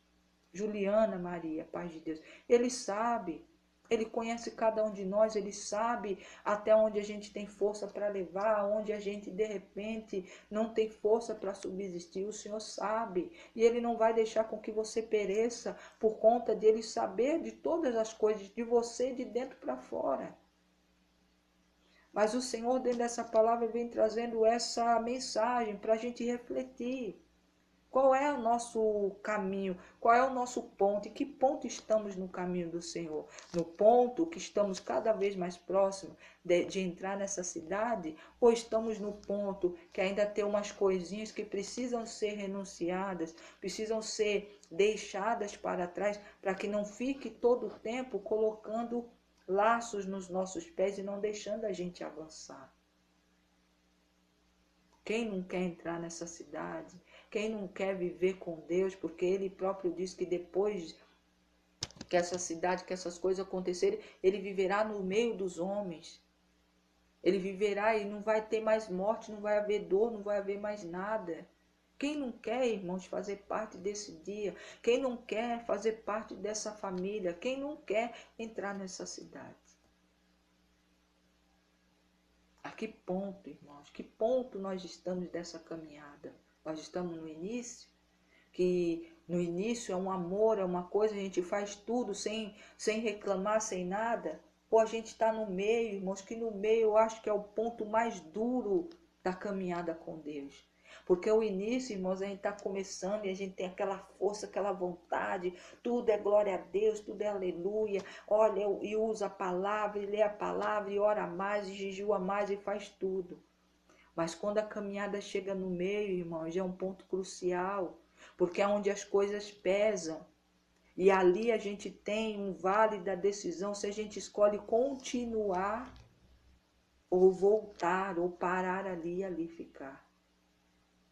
Juliana, Maria, paz de Deus, Ele sabe, Ele conhece cada um de nós, Ele sabe até onde a gente tem força para levar, onde a gente de repente não tem força para subsistir, o Senhor sabe, e Ele não vai deixar com que você pereça por conta de Ele saber de todas as coisas, de você de dentro para fora. Mas o Senhor, dentro dessa palavra, vem trazendo essa mensagem para a gente refletir. Qual é o nosso caminho? Qual é o nosso ponto? Em que ponto estamos no caminho do Senhor? No ponto que estamos cada vez mais próximos de entrar nessa cidade? Ou estamos no ponto que ainda tem umas coisinhas que precisam ser renunciadas, precisam ser deixadas para trás, para que não fique todo o tempo colocando laços nos nossos pés e não deixando a gente avançar? Quem não quer entrar nessa cidade? Quem não quer viver com Deus? Porque Ele próprio diz que depois que essa cidade, que essas coisas acontecerem, Ele viverá no meio dos homens. Ele viverá e não vai ter mais morte, não vai haver dor, não vai haver mais nada. Quem não quer, irmãos, fazer parte desse dia? Quem não quer fazer parte dessa família? Quem não quer entrar nessa cidade? A que ponto, irmãos? Que ponto nós estamos dessa caminhada? Nós estamos no início? Que no início é um amor, é uma coisa, a gente faz tudo sem reclamar, sem nada? Ou a gente está no meio, irmãos, que no meio eu acho que é o ponto mais duro da caminhada com Deus. Porque o início, irmãos, a gente está começando e a gente tem aquela força, aquela vontade, tudo é glória a Deus, tudo é aleluia. Olha, e usa a palavra, e lê a palavra, e ora mais, e jejua mais, e faz tudo. Mas quando a caminhada chega no meio, irmãos, já é um ponto crucial, porque é onde as coisas pesam. E ali a gente tem um vale da decisão se a gente escolhe continuar ou voltar, ou parar ali e ali ficar.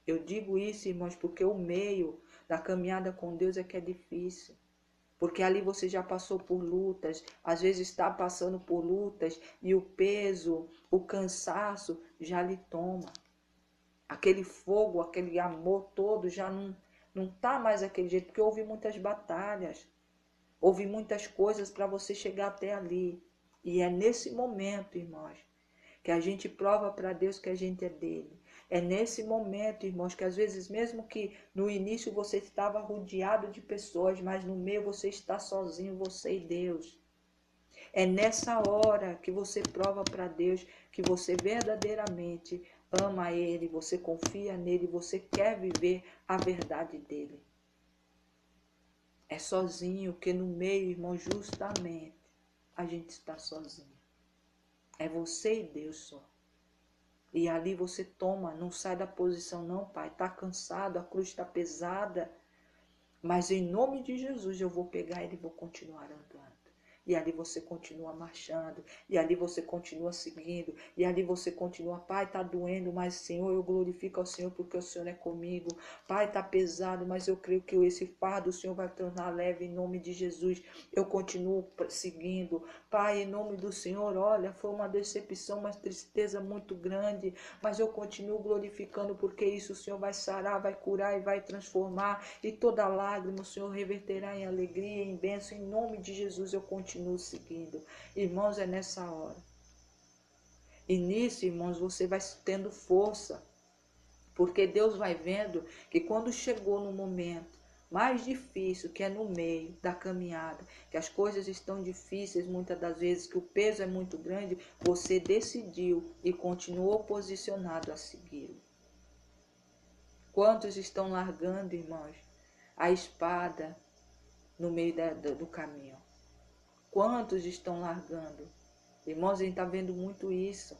Eu digo isso, irmãos, porque o meio da caminhada com Deus é que é difícil. Porque ali você já passou por lutas, às vezes está passando por lutas e o peso, o cansaço já lhe toma. Aquele fogo, aquele amor todo já não está mais daquele jeito, porque houve muitas batalhas, houve muitas coisas para você chegar até ali. E é nesse momento, irmãos, que a gente prova para Deus que a gente é dele. É nesse momento, irmãos, que às vezes mesmo que no início você estava rodeado de pessoas, mas no meio você está sozinho, você e Deus. É nessa hora que você prova para Deus que você verdadeiramente ama Ele, você confia nele, você quer viver a verdade dele. É sozinho que no meio, irmão, justamente a gente está sozinho. É você e Deus só. E ali você toma, não sai da posição não, pai. Está cansado, a cruz está pesada. Mas em nome de Jesus eu vou pegar ele e vou continuar andando. E ali você continua marchando, e ali você continua seguindo, e ali você continua, pai, está doendo, mas Senhor, eu glorifico ao Senhor porque o Senhor é comigo. Pai, está pesado, mas eu creio que esse fardo o Senhor vai tornar leve em nome de Jesus. Eu continuo seguindo. Pai, em nome do Senhor, olha, foi uma decepção, uma tristeza muito grande, mas eu continuo glorificando porque isso o Senhor vai sarar, vai curar e vai transformar, e toda lágrima o Senhor reverterá em alegria, em bênção, em nome de Jesus eu continuo seguindo. Irmãos, é nessa hora. E nisso, irmãos, você vai tendo força, porque Deus vai vendo que quando chegou no momento mais difícil, que é no meio da caminhada, que as coisas estão difíceis muitas das vezes, que o peso é muito grande, você decidiu e continuou posicionado a segui-lo. Quantos estão largando, irmãos, a espada no meio do caminho? Quantos estão largando? Irmãos, a gente está vendo muito isso.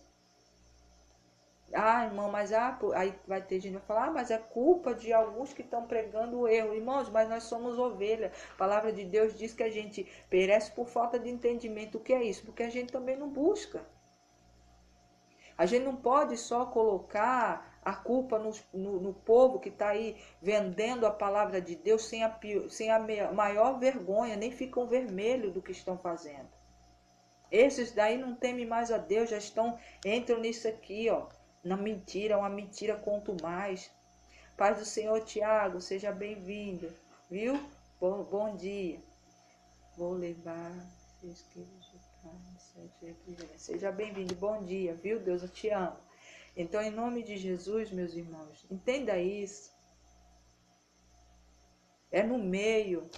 Ah, irmão, mas aí vai ter gente que vai falar, mas é culpa de alguns que estão pregando o erro. Irmãos, mas nós somos ovelha. A palavra de Deus diz que a gente perece por falta de entendimento. O que é isso? Porque a gente também não busca. A gente não pode só colocar a culpa no povo que está aí vendendo a palavra de Deus sem a maior vergonha, nem ficam vermelhos do que estão fazendo. Esses daí não temem mais a Deus, entram nisso aqui, ó, na mentira, uma mentira quanto mais. Paz do Senhor, Tiago, seja bem-vindo, viu? Bom dia. Vou levar 6 quilos de carne, 7 refrigerantes. Seja bem-vindo, bom dia, viu? Deus, eu te amo. Então, em nome de Jesus, meus irmãos, entenda isso. É no meio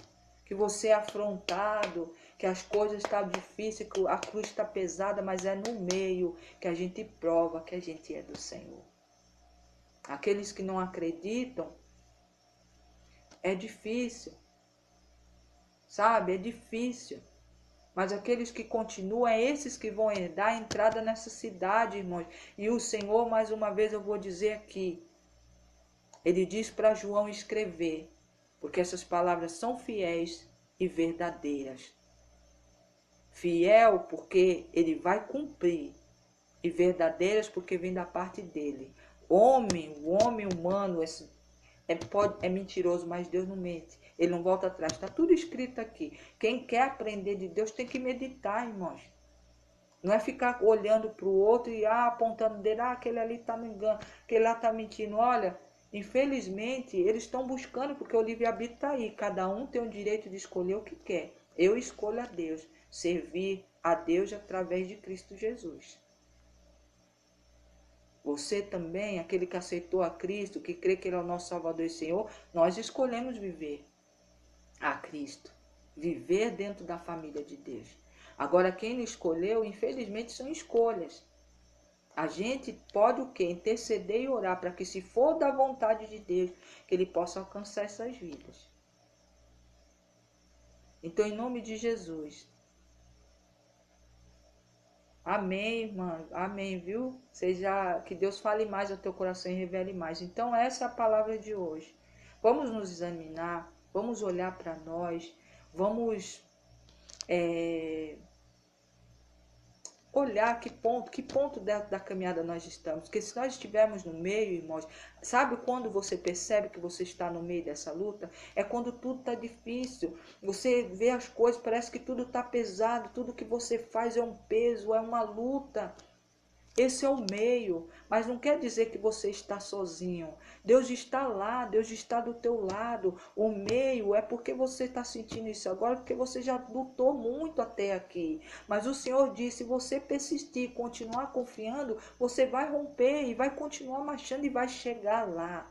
que você é afrontado, que as coisas estão difíceis, que a cruz está pesada, mas é no meio que a gente prova que a gente é do Senhor. Aqueles que não acreditam, é difícil, sabe? É difícil. Mas aqueles que continuam, é esses que vão herdar a entrada nessa cidade, irmãos. E o Senhor, mais uma vez eu vou dizer aqui, ele diz para João escrever, porque essas palavras são fiéis e verdadeiras. Fiel porque ele vai cumprir, e verdadeiras porque vem da parte dele. O homem humano é mentiroso, mas Deus não mente. Ele não volta atrás. Está tudo escrito aqui. Quem quer aprender de Deus tem que meditar, irmãos. Não é ficar olhando para o outro e apontando dele, aquele ali está me enganando, aquele lá está mentindo. Olha, infelizmente, eles estão buscando, porque o livre-arbítrio está aí. Cada um tem o direito de escolher o que quer. Eu escolho a Deus, servir a Deus através de Cristo Jesus. Você também, aquele que aceitou a Cristo, que crê que Ele é o nosso Salvador e Senhor, nós escolhemos viver a Cristo. Viver dentro da família de Deus. Agora, quem não escolheu, infelizmente, são escolhas. A gente pode o quê? Interceder e orar para que, se for da vontade de Deus, que Ele possa alcançar essas vidas. Então, em nome de Jesus. Amém, irmã. Amém, viu? Que Deus fale mais ao teu coração e revele mais. Então, essa é a palavra de hoje. Vamos nos examinar, vamos olhar para nós, vamos olhar que ponto da caminhada nós estamos. Porque se nós estivermos no meio, irmãos, sabe quando você percebe que você está no meio dessa luta? É quando tudo está difícil. Você vê as coisas, parece que tudo está pesado, tudo que você faz é um peso, é uma luta. Esse é o meio, mas não quer dizer que você está sozinho. Deus está lá, Deus está do teu lado. O meio é porque você está sentindo isso agora, porque você já lutou muito até aqui. Mas o Senhor disse, se você persistir, continuar confiando, você vai romper e vai continuar marchando e vai chegar lá.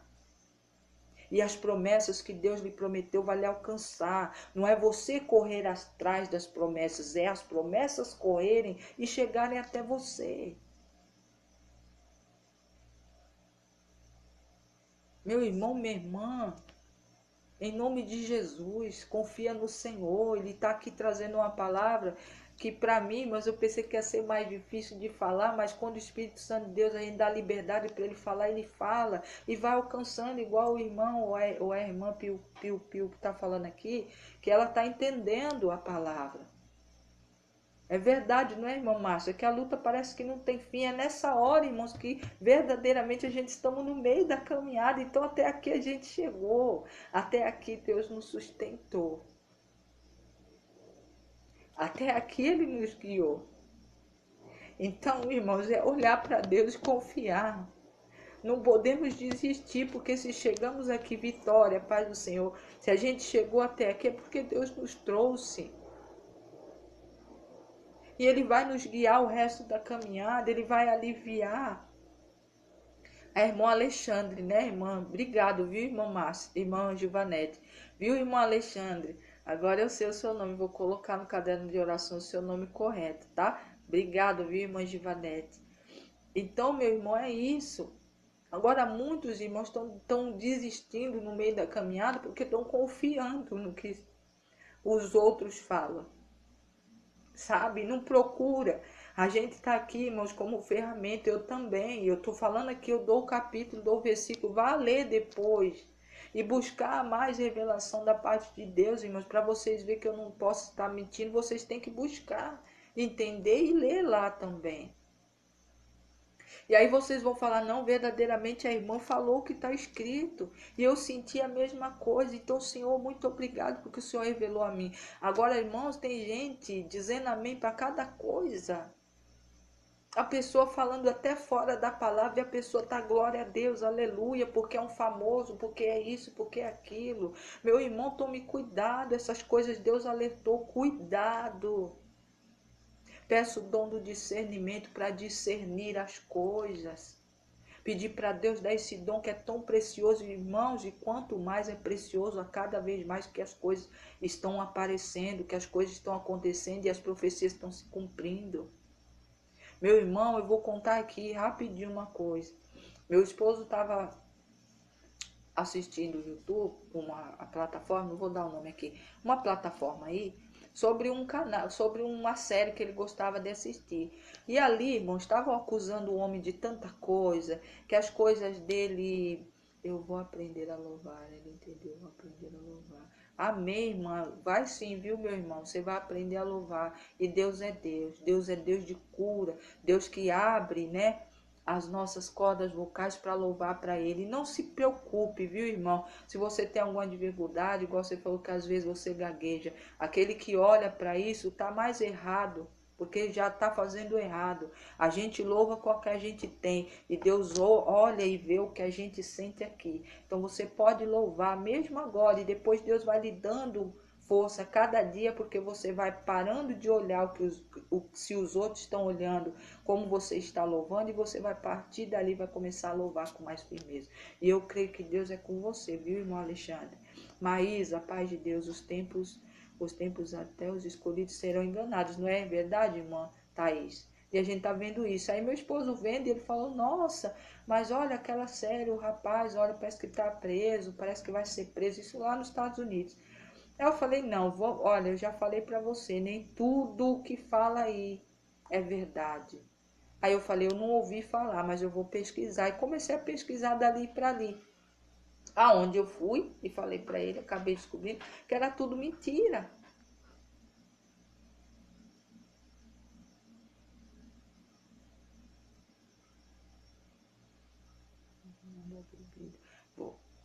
E as promessas que Deus lhe prometeu vai lhe alcançar. Não é você correr atrás das promessas, é as promessas correrem e chegarem até você. Meu irmão, minha irmã, em nome de Jesus, confia no Senhor. Ele está aqui trazendo uma palavra que para mim, mas eu pensei que ia ser mais difícil de falar, mas quando o Espírito Santo de Deus a gente dá liberdade para ele falar, ele fala e vai alcançando, igual o irmão ou a irmã Piu que está falando aqui, que ela está entendendo a palavra. É verdade, não é, irmã Márcia? Que a luta parece que não tem fim. É nessa hora, irmãos, que verdadeiramente a gente estamos no meio da caminhada. Então até aqui a gente chegou. Até aqui Deus nos sustentou. Até aqui Ele nos guiou. Então, irmãos, é olhar para Deus e confiar. Não podemos desistir, porque se chegamos aqui, vitória, paz do Senhor. Se a gente chegou até aqui é porque Deus nos trouxe. E Ele vai nos guiar o resto da caminhada, Ele vai aliviar. A irmã Alexandre, né, irmã? Obrigado, viu, irmã Márcia, irmã Givanete. Viu, irmã Alexandre? Agora eu sei o seu nome, vou colocar no caderno de oração o seu nome correto, tá? Obrigado, viu, irmã Givanete? Então, meu irmão, é isso. Agora, muitos irmãos estão desistindo no meio da caminhada porque estão confiando no que os outros falam. Sabe? Não procura. A gente está aqui, irmãos, como ferramenta. Eu também. Eu estou falando aqui, eu dou o capítulo, dou o versículo. Vá ler depois. E buscar mais revelação da parte de Deus, irmãos. Para vocês verem que eu não posso estar mentindo, vocês têm que buscar, entender e ler lá também. E aí vocês vão falar, não, verdadeiramente a irmã falou o que está escrito. E eu senti a mesma coisa. Então, Senhor, muito obrigado porque o Senhor revelou a mim. Agora, irmãos, tem gente dizendo amém para cada coisa. A pessoa falando até fora da palavra e a pessoa tá glória a Deus, aleluia, porque é um famoso, porque é isso, porque é aquilo. Meu irmão, tome cuidado, essas coisas Deus alertou, cuidado. Peço o dom do discernimento para discernir as coisas. Pedir para Deus dar esse dom que é tão precioso, irmãos, e quanto mais é precioso a cada vez mais que as coisas estão aparecendo, que as coisas estão acontecendo e as profecias estão se cumprindo. Meu irmão, eu vou contar aqui rapidinho uma coisa. Meu esposo estava assistindo o YouTube, a plataforma, não vou dar o nome aqui, uma plataforma aí, sobre um canal, sobre uma série que ele gostava de assistir. E ali, irmão, estavam acusando o homem de tanta coisa, que as coisas dele, eu vou aprender a louvar, ele entendeu? Vou aprender a louvar. Amém, irmã? Vai sim, viu, meu irmão? Você vai aprender a louvar. E Deus é Deus. Deus é Deus de cura. Deus que abre, né, as nossas cordas vocais para louvar para Ele. Não se preocupe, viu, irmão? Se você tem alguma dificuldade, igual você falou que às vezes você gagueja, aquele que olha para isso está mais errado, porque já está fazendo errado. A gente louva com o que a gente tem e Deus olha e vê o que a gente sente aqui. Então você pode louvar mesmo agora e depois Deus vai lhe dando força cada dia, porque você vai parando de olhar se os outros estão olhando, como você está louvando, e você vai partir dali, vai começar a louvar com mais firmeza. E eu creio que Deus é com você, viu, irmão Alexandre? Maísa, paz de Deus, os tempos até os escolhidos serão enganados, não é verdade, irmã Thaís? E a gente tá vendo isso. Aí meu esposo vendo e ele falou, nossa, mas olha aquela série, o rapaz, olha, parece que tá preso, parece que vai ser preso, isso lá nos Estados Unidos. Aí eu falei, não, olha, eu já falei para você, nem tudo que fala aí é verdade. Aí eu falei, eu não ouvi falar, mas eu vou pesquisar. E comecei a pesquisar dali para ali. Aonde eu fui e falei para ele, acabei descobrindo que era tudo mentira.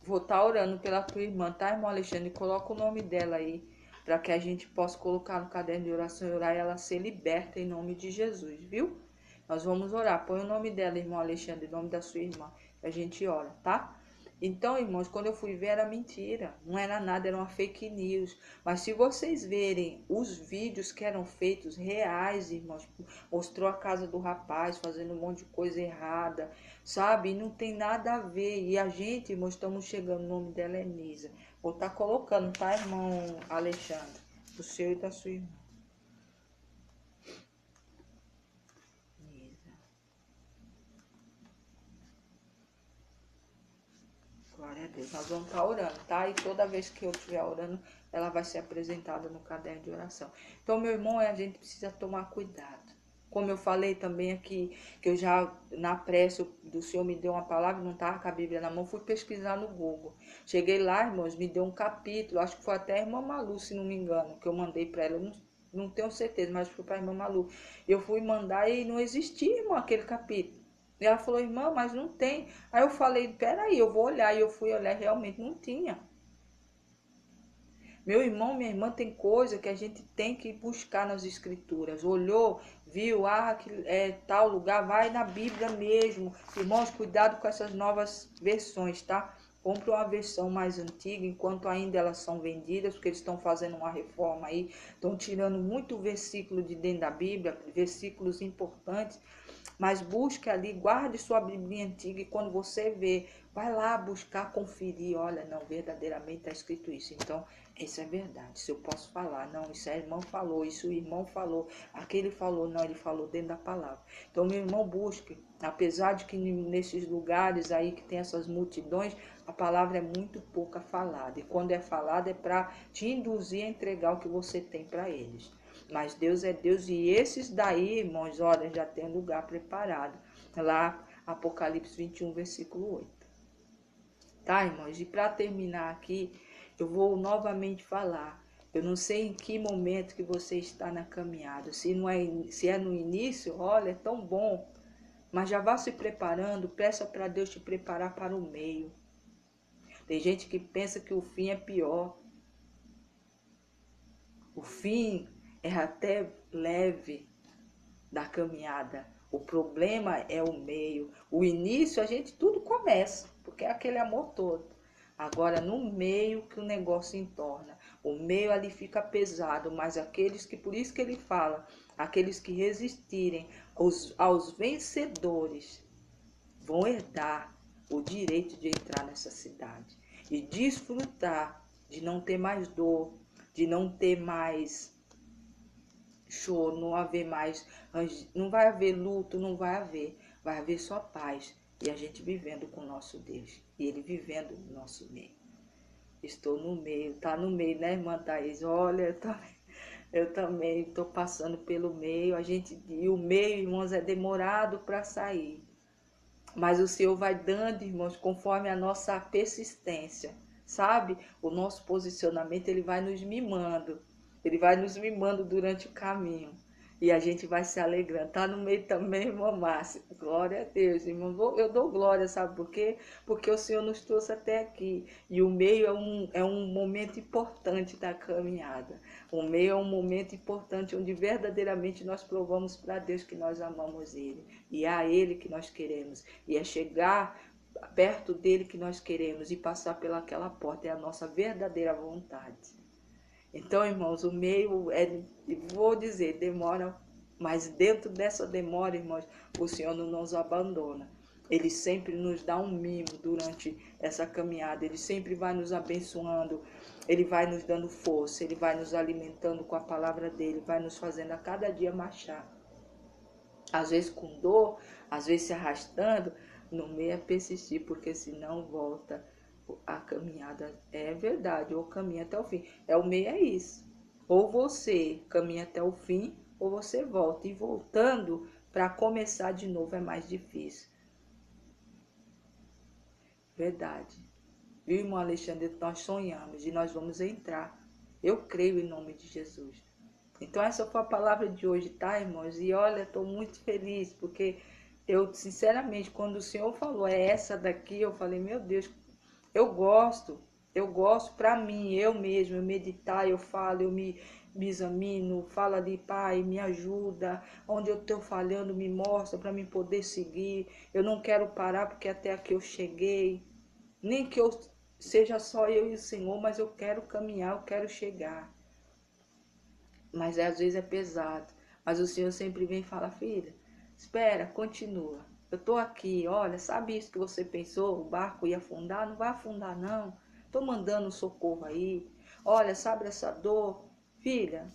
Vou estar orando pela tua irmã, tá, irmão Alexandre? Coloca o nome dela aí, para que a gente possa colocar no caderno de oração e orar e ela ser liberta em nome de Jesus, viu? Nós vamos orar. Põe o nome dela, irmão Alexandre, o nome da sua irmã, que a gente ora, tá? Então, irmãos, quando eu fui ver era mentira, não era nada, era uma fake news. Mas se vocês verem os vídeos que eram feitos reais, irmãos, mostrou a casa do rapaz fazendo um monte de coisa errada, sabe? E não tem nada a ver. E a gente, irmãos, estamos chegando, o nome dela é Nisa. Vou estar colocando, tá, irmão Alexandre? Do seu e da sua irmã. Nisa. Glória a Deus. Nós vamos estar orando, tá? E toda vez que eu estiver orando, ela vai ser apresentada no caderno de oração. Então, meu irmão, a gente precisa tomar cuidado. Como eu falei também aqui, que eu já, na prece do Senhor me deu uma palavra, não estava com a Bíblia na mão, fui pesquisar no Google. Cheguei lá, irmãos, me deu um capítulo, acho que foi até a irmã Malu, se não me engano, que eu mandei para ela. Eu não tenho certeza, mas foi para a irmã Malu. Eu fui mandar e não existia, irmão, aquele capítulo. E ela falou, irmã, mas não tem. Aí eu falei, peraí, eu vou olhar. E eu fui olhar, realmente não tinha. Meu irmão, minha irmã, tem coisa que a gente tem que buscar nas escrituras. Olhou, viu, que é tal lugar, vai na Bíblia mesmo. Irmãos, cuidado com essas novas versões, tá? Compre uma versão mais antiga, enquanto ainda elas são vendidas, porque eles estão fazendo uma reforma aí, estão tirando muito versículo de dentro da Bíblia, versículos importantes. Mas busque ali, guarde sua Bíblia antiga e quando você vê, vai lá buscar, conferir, olha, não, verdadeiramente está escrito isso. Então, isso é verdade, se eu posso falar, não, isso a irmã falou, isso o irmão falou, aquele falou, não, ele falou dentro da palavra. Então, meu irmão, busque, apesar de que nesses lugares aí que tem essas multidões, a palavra é muito pouca falada. E quando é falada é para te induzir a entregar o que você tem para eles. Mas Deus é Deus e esses daí, irmãos, olha, já tem lugar preparado. Lá, Apocalipse 21, versículo 8. Tá, irmãos? E para terminar aqui, eu vou novamente falar. Eu não sei em que momento que você está na caminhada. Se é no início, olha, é tão bom. Mas já vá se preparando, peça para Deus te preparar para o meio. Tem gente que pensa que o fim é pior. O fim é até leve da caminhada. O problema é o meio. O início a gente tudo começa, porque é aquele amor todo. Agora no meio que o negócio entorna. O meio ali fica pesado, mas aqueles que, por isso que ele fala, aqueles que resistirem aos vencedores vão herdar o direito de entrar nessa cidade e desfrutar de não ter mais dor, de não ter mais choro, não haver mais, não vai haver luto, não vai haver só paz. E a gente vivendo com o nosso Deus, e Ele vivendo no nosso meio. Estou no meio, tá no meio, né, irmã Thaís? Olha, eu também estou passando pelo meio, e o meio, irmãos, é demorado para sair. Mas o Senhor vai dando, irmãos, conforme a nossa persistência, sabe? O nosso posicionamento, Ele vai nos mimando. Ele vai nos mimando durante o caminho. E a gente vai se alegrando. Tá no meio também, irmã Márcia. Glória a Deus, irmão. Eu dou glória, sabe por quê? Porque o Senhor nos trouxe até aqui. E o meio é um momento importante da caminhada. O meio é um momento importante onde verdadeiramente nós provamos para Deus que nós amamos Ele. E é a Ele que nós queremos. E é chegar perto dele que nós queremos e passar pelaquela porta. É a nossa verdadeira vontade. Então, irmãos, o meio vou dizer, demora, mas dentro dessa demora, irmãos, o Senhor não nos abandona. Ele sempre nos dá um mimo durante essa caminhada, Ele sempre vai nos abençoando, Ele vai nos dando força, Ele vai nos alimentando com a palavra dEle, vai nos fazendo a cada dia marchar. Às vezes com dor, às vezes se arrastando, no meio é persistir, porque senão volta a caminhada. É verdade, ou caminha até o fim. O meio é isso. Ou você caminha até o fim, ou você volta. E voltando para começar de novo é mais difícil. Verdade. Viu, irmão Alexandre? Nós sonhamos e nós vamos entrar. Eu creio em nome de Jesus. Então essa foi a palavra de hoje, tá, irmãos? E olha, estou muito feliz, porque eu, sinceramente, quando o Senhor falou, é essa daqui, eu falei, meu Deus, eu gosto para mim, eu mesmo, eu meditar, eu falo, eu me examino, falo ali, Pai, me ajuda, onde eu estou falhando, me mostra para mim poder seguir. Eu não quero parar porque até aqui eu cheguei, nem que eu seja só eu e o Senhor, mas eu quero caminhar, eu quero chegar. Mas às vezes é pesado, mas o Senhor sempre vem e fala, filha, espera, continua. Eu estou aqui, olha, sabe isso que você pensou? O barco ia afundar? Não vai afundar, não. Estou mandando um socorro aí. Olha, sabe essa dor? Filha,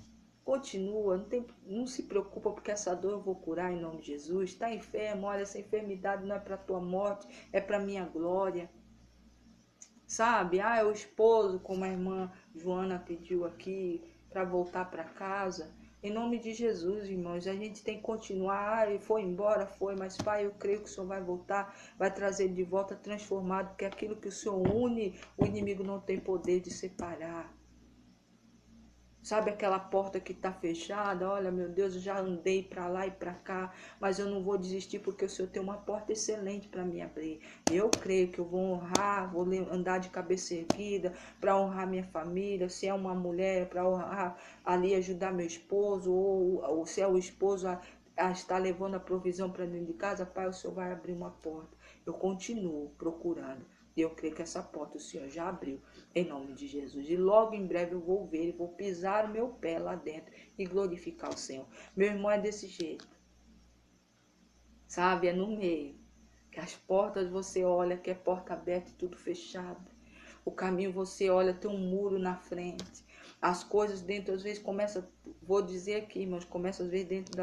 continua, não se preocupa, porque essa dor eu vou curar em nome de Jesus. Está enfermo, olha, essa enfermidade não é para a tua morte, é para a minha glória. Sabe? É o esposo, como a irmã Joana pediu aqui, para voltar para casa. Em nome de Jesus, irmãos, a gente tem que continuar. Ele foi embora, foi, mas Pai, eu creio que o Senhor vai voltar, vai trazer de volta transformado, porque aquilo que o Senhor une, o inimigo não tem poder de separar. Sabe aquela porta que está fechada? Olha, meu Deus, eu já andei para lá e para cá, mas eu não vou desistir porque o Senhor tem uma porta excelente para me abrir. Eu creio que eu vou honrar, vou andar de cabeça erguida para honrar minha família. Se é uma mulher, para honrar ali, ajudar meu esposo, ou se é o esposo a estar levando a provisão para dentro de casa, Pai, o Senhor vai abrir uma porta. Eu continuo procurando. E eu creio que essa porta o Senhor já abriu, em nome de Jesus. E logo em breve eu vou ver e vou pisar o meu pé lá dentro e glorificar o Senhor. Meu irmão, é desse jeito. Sabe, é no meio. Que as portas você olha, que é porta aberta e tudo fechado. O caminho você olha, tem um muro na frente. As coisas dentro, às vezes, começa, vou dizer aqui, irmãos, começa às vezes dentro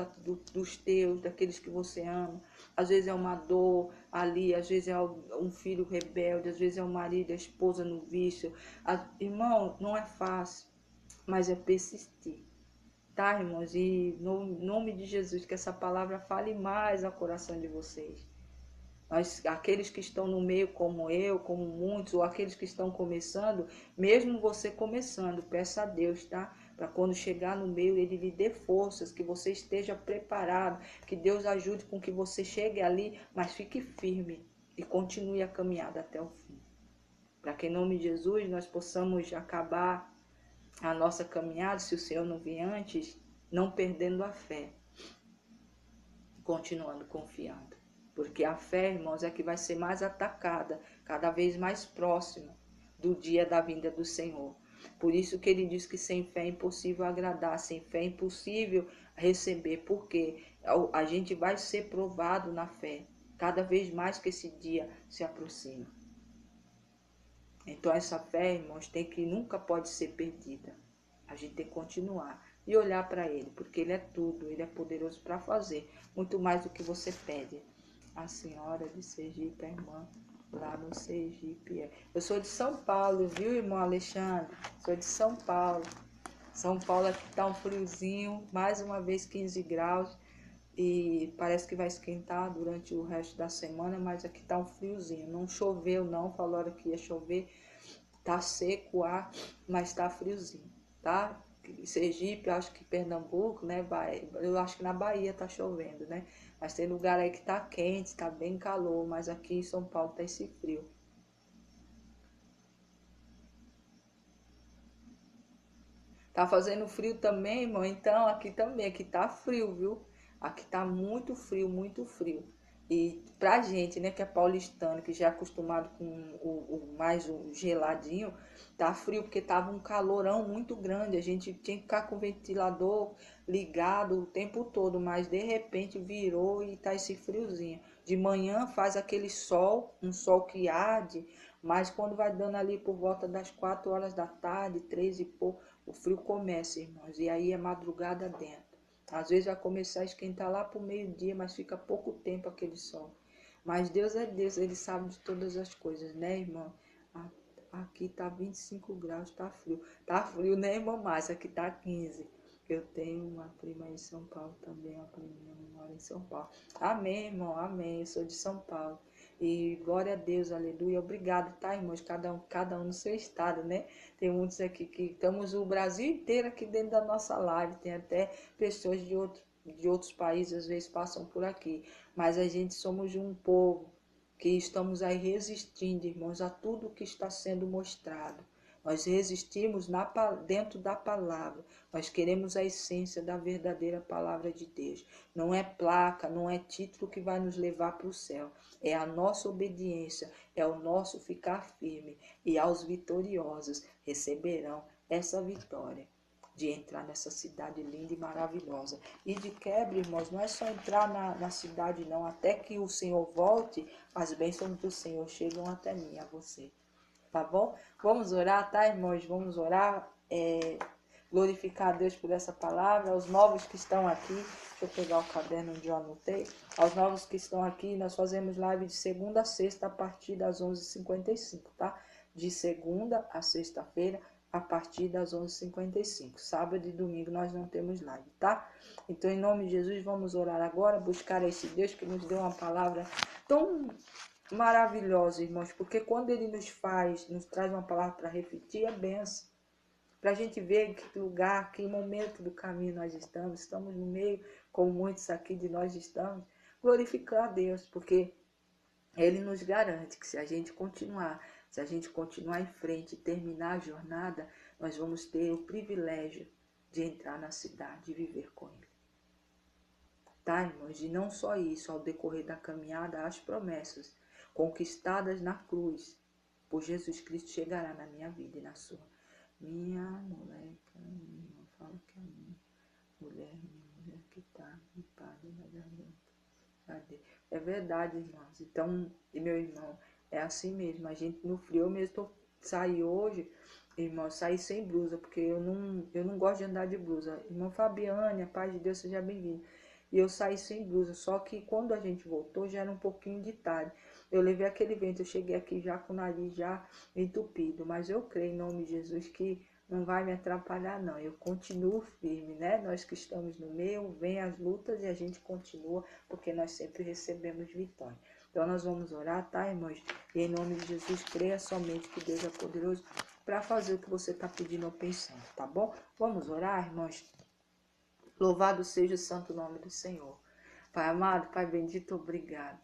dos teus, daqueles que você ama. Às vezes é uma dor ali, às vezes é um filho rebelde, às vezes é o marido, a esposa no vício. Irmão, não é fácil, mas é persistir. tá, irmãos? E no nome de Jesus, que essa palavra fale mais ao coração de vocês. Mas aqueles que estão no meio como eu, como muitos, ou aqueles que estão começando, mesmo você começando, peça a Deus, tá? Para quando chegar no meio, Ele lhe dê forças, que você esteja preparado, que Deus ajude com que você chegue ali, mas fique firme e continue a caminhada até o fim. Para que em nome de Jesus nós possamos acabar a nossa caminhada, se o Senhor não vier antes, não perdendo a fé, continuando confiando. Porque a fé, irmãos, é que vai ser mais atacada, cada vez mais próxima do dia da vinda do Senhor. Por isso que ele diz que sem fé é impossível agradar, sem fé é impossível receber, porque a gente vai ser provado na fé, cada vez mais que esse dia se aproxima. Então essa fé, irmãos, nunca pode ser perdida. A gente tem que continuar e olhar para Ele, porque Ele é tudo, Ele é poderoso para fazer, muito mais do que você pede. A senhora de Sergipe, a irmã lá no Sergipe. Eu sou de São Paulo, viu, irmão Alexandre? Sou de São Paulo. São Paulo aqui tá um friozinho, mais uma vez 15 graus. E parece que vai esquentar durante o resto da semana, mas aqui tá um friozinho. Não choveu não, falaram que ia chover. Tá seco o ar, mas tá friozinho, tá? Sergipe, acho que Pernambuco, né? Eu acho que na Bahia tá chovendo, né? Mas tem lugar aí que tá quente, tá bem calor, mas aqui em São Paulo tá esse frio. Tá fazendo frio também, irmão? Então aqui também, aqui tá frio, viu? Aqui tá muito frio, muito frio. E pra gente, né, que é paulistano, que já é acostumado com o geladinho, tá frio, porque tava um calorão muito grande. A gente tinha que ficar com o ventilador ligado o tempo todo, mas de repente virou e tá esse friozinho. De manhã faz aquele sol, um sol que arde, mas quando vai dando ali por volta das 4 horas da tarde, 3 e pouco, o frio começa, irmãos, e aí é madrugada dentro. Às vezes vai começar a esquentar lá para o meio-dia, mas fica pouco tempo aquele sol. Mas Deus é Deus, Ele sabe de todas as coisas, né, irmão? Aqui tá 25 graus, tá frio. Tá frio, né, irmão? Mas aqui tá 15. Eu tenho uma prima em São Paulo também, uma prima que mora em São Paulo. Amém, irmão, amém. Eu sou de São Paulo. E glória a Deus, aleluia. Obrigado, tá, irmãos? Cada um no seu estado, né? Tem muitos aqui que estamos o Brasil inteiro aqui dentro da nossa live. Tem até pessoas de outros países, às vezes passam por aqui. Mas a gente somos um povo que estamos aí resistindo, irmãos, a tudo que está sendo mostrado. Nós resistimos dentro da palavra. Nós queremos a essência da verdadeira palavra de Deus. Não é placa, não é título que vai nos levar para o céu. É a nossa obediência, é o nosso ficar firme. E aos vitoriosos receberão essa vitória de entrar nessa cidade linda e maravilhosa. E de quebra, irmãos, não é só entrar na cidade, não. Até que o Senhor volte, as bênçãos do Senhor chegam até mim, a você. Tá bom? Vamos orar, tá, irmãos? Vamos orar. Glorificar a Deus por essa palavra. Aos novos que estão aqui, deixa eu pegar o caderno onde eu anotei. Aos novos que estão aqui, nós fazemos live de segunda a sexta a partir das 11h55, tá? De segunda a sexta-feira a partir das 11h55. Sábado e domingo nós não temos live, tá? Então, em nome de Jesus, vamos orar agora, buscar esse Deus que nos deu uma palavra tão maravilhosa, irmãos, porque quando Ele nos traz uma palavra para refletir, é benção. Para a gente ver em que lugar, que momento do caminho nós estamos no meio, como muitos aqui de nós estamos, glorificar a Deus, porque Ele nos garante que se a gente continuar em frente e terminar a jornada, nós vamos ter o privilégio de entrar na cidade e viver com Ele. Tá, irmãos? E não só isso, ao decorrer da caminhada, as promessas conquistadas na cruz por Jesus Cristo chegará na minha vida e na sua. Minha moleca, minha irmã, fala que é minha mulher que tá gripada na garganta. Cadê? É verdade, irmãos. Então, e meu irmão, é assim mesmo. A gente no frio, eu mesmo saí hoje, irmão, saí sem blusa, porque eu não gosto de andar de blusa. Irmão Fabiane, a paz de Deus, seja bem-vindo. E eu saí sem blusa, só que quando a gente voltou já era um pouquinho de tarde. Eu levei aquele vento, eu cheguei aqui já com o nariz já entupido, mas eu creio em nome de Jesus que não vai me atrapalhar não, eu continuo firme, né? Nós que estamos no meio, vem as lutas e a gente continua, porque nós sempre recebemos vitória. Então nós vamos orar, tá, irmãos? E em nome de Jesus, creia somente que Deus é poderoso para fazer o que você está pedindo ou pensando, tá bom? Vamos orar, irmãos? Louvado seja o santo nome do Senhor. Pai amado, Pai bendito, obrigado.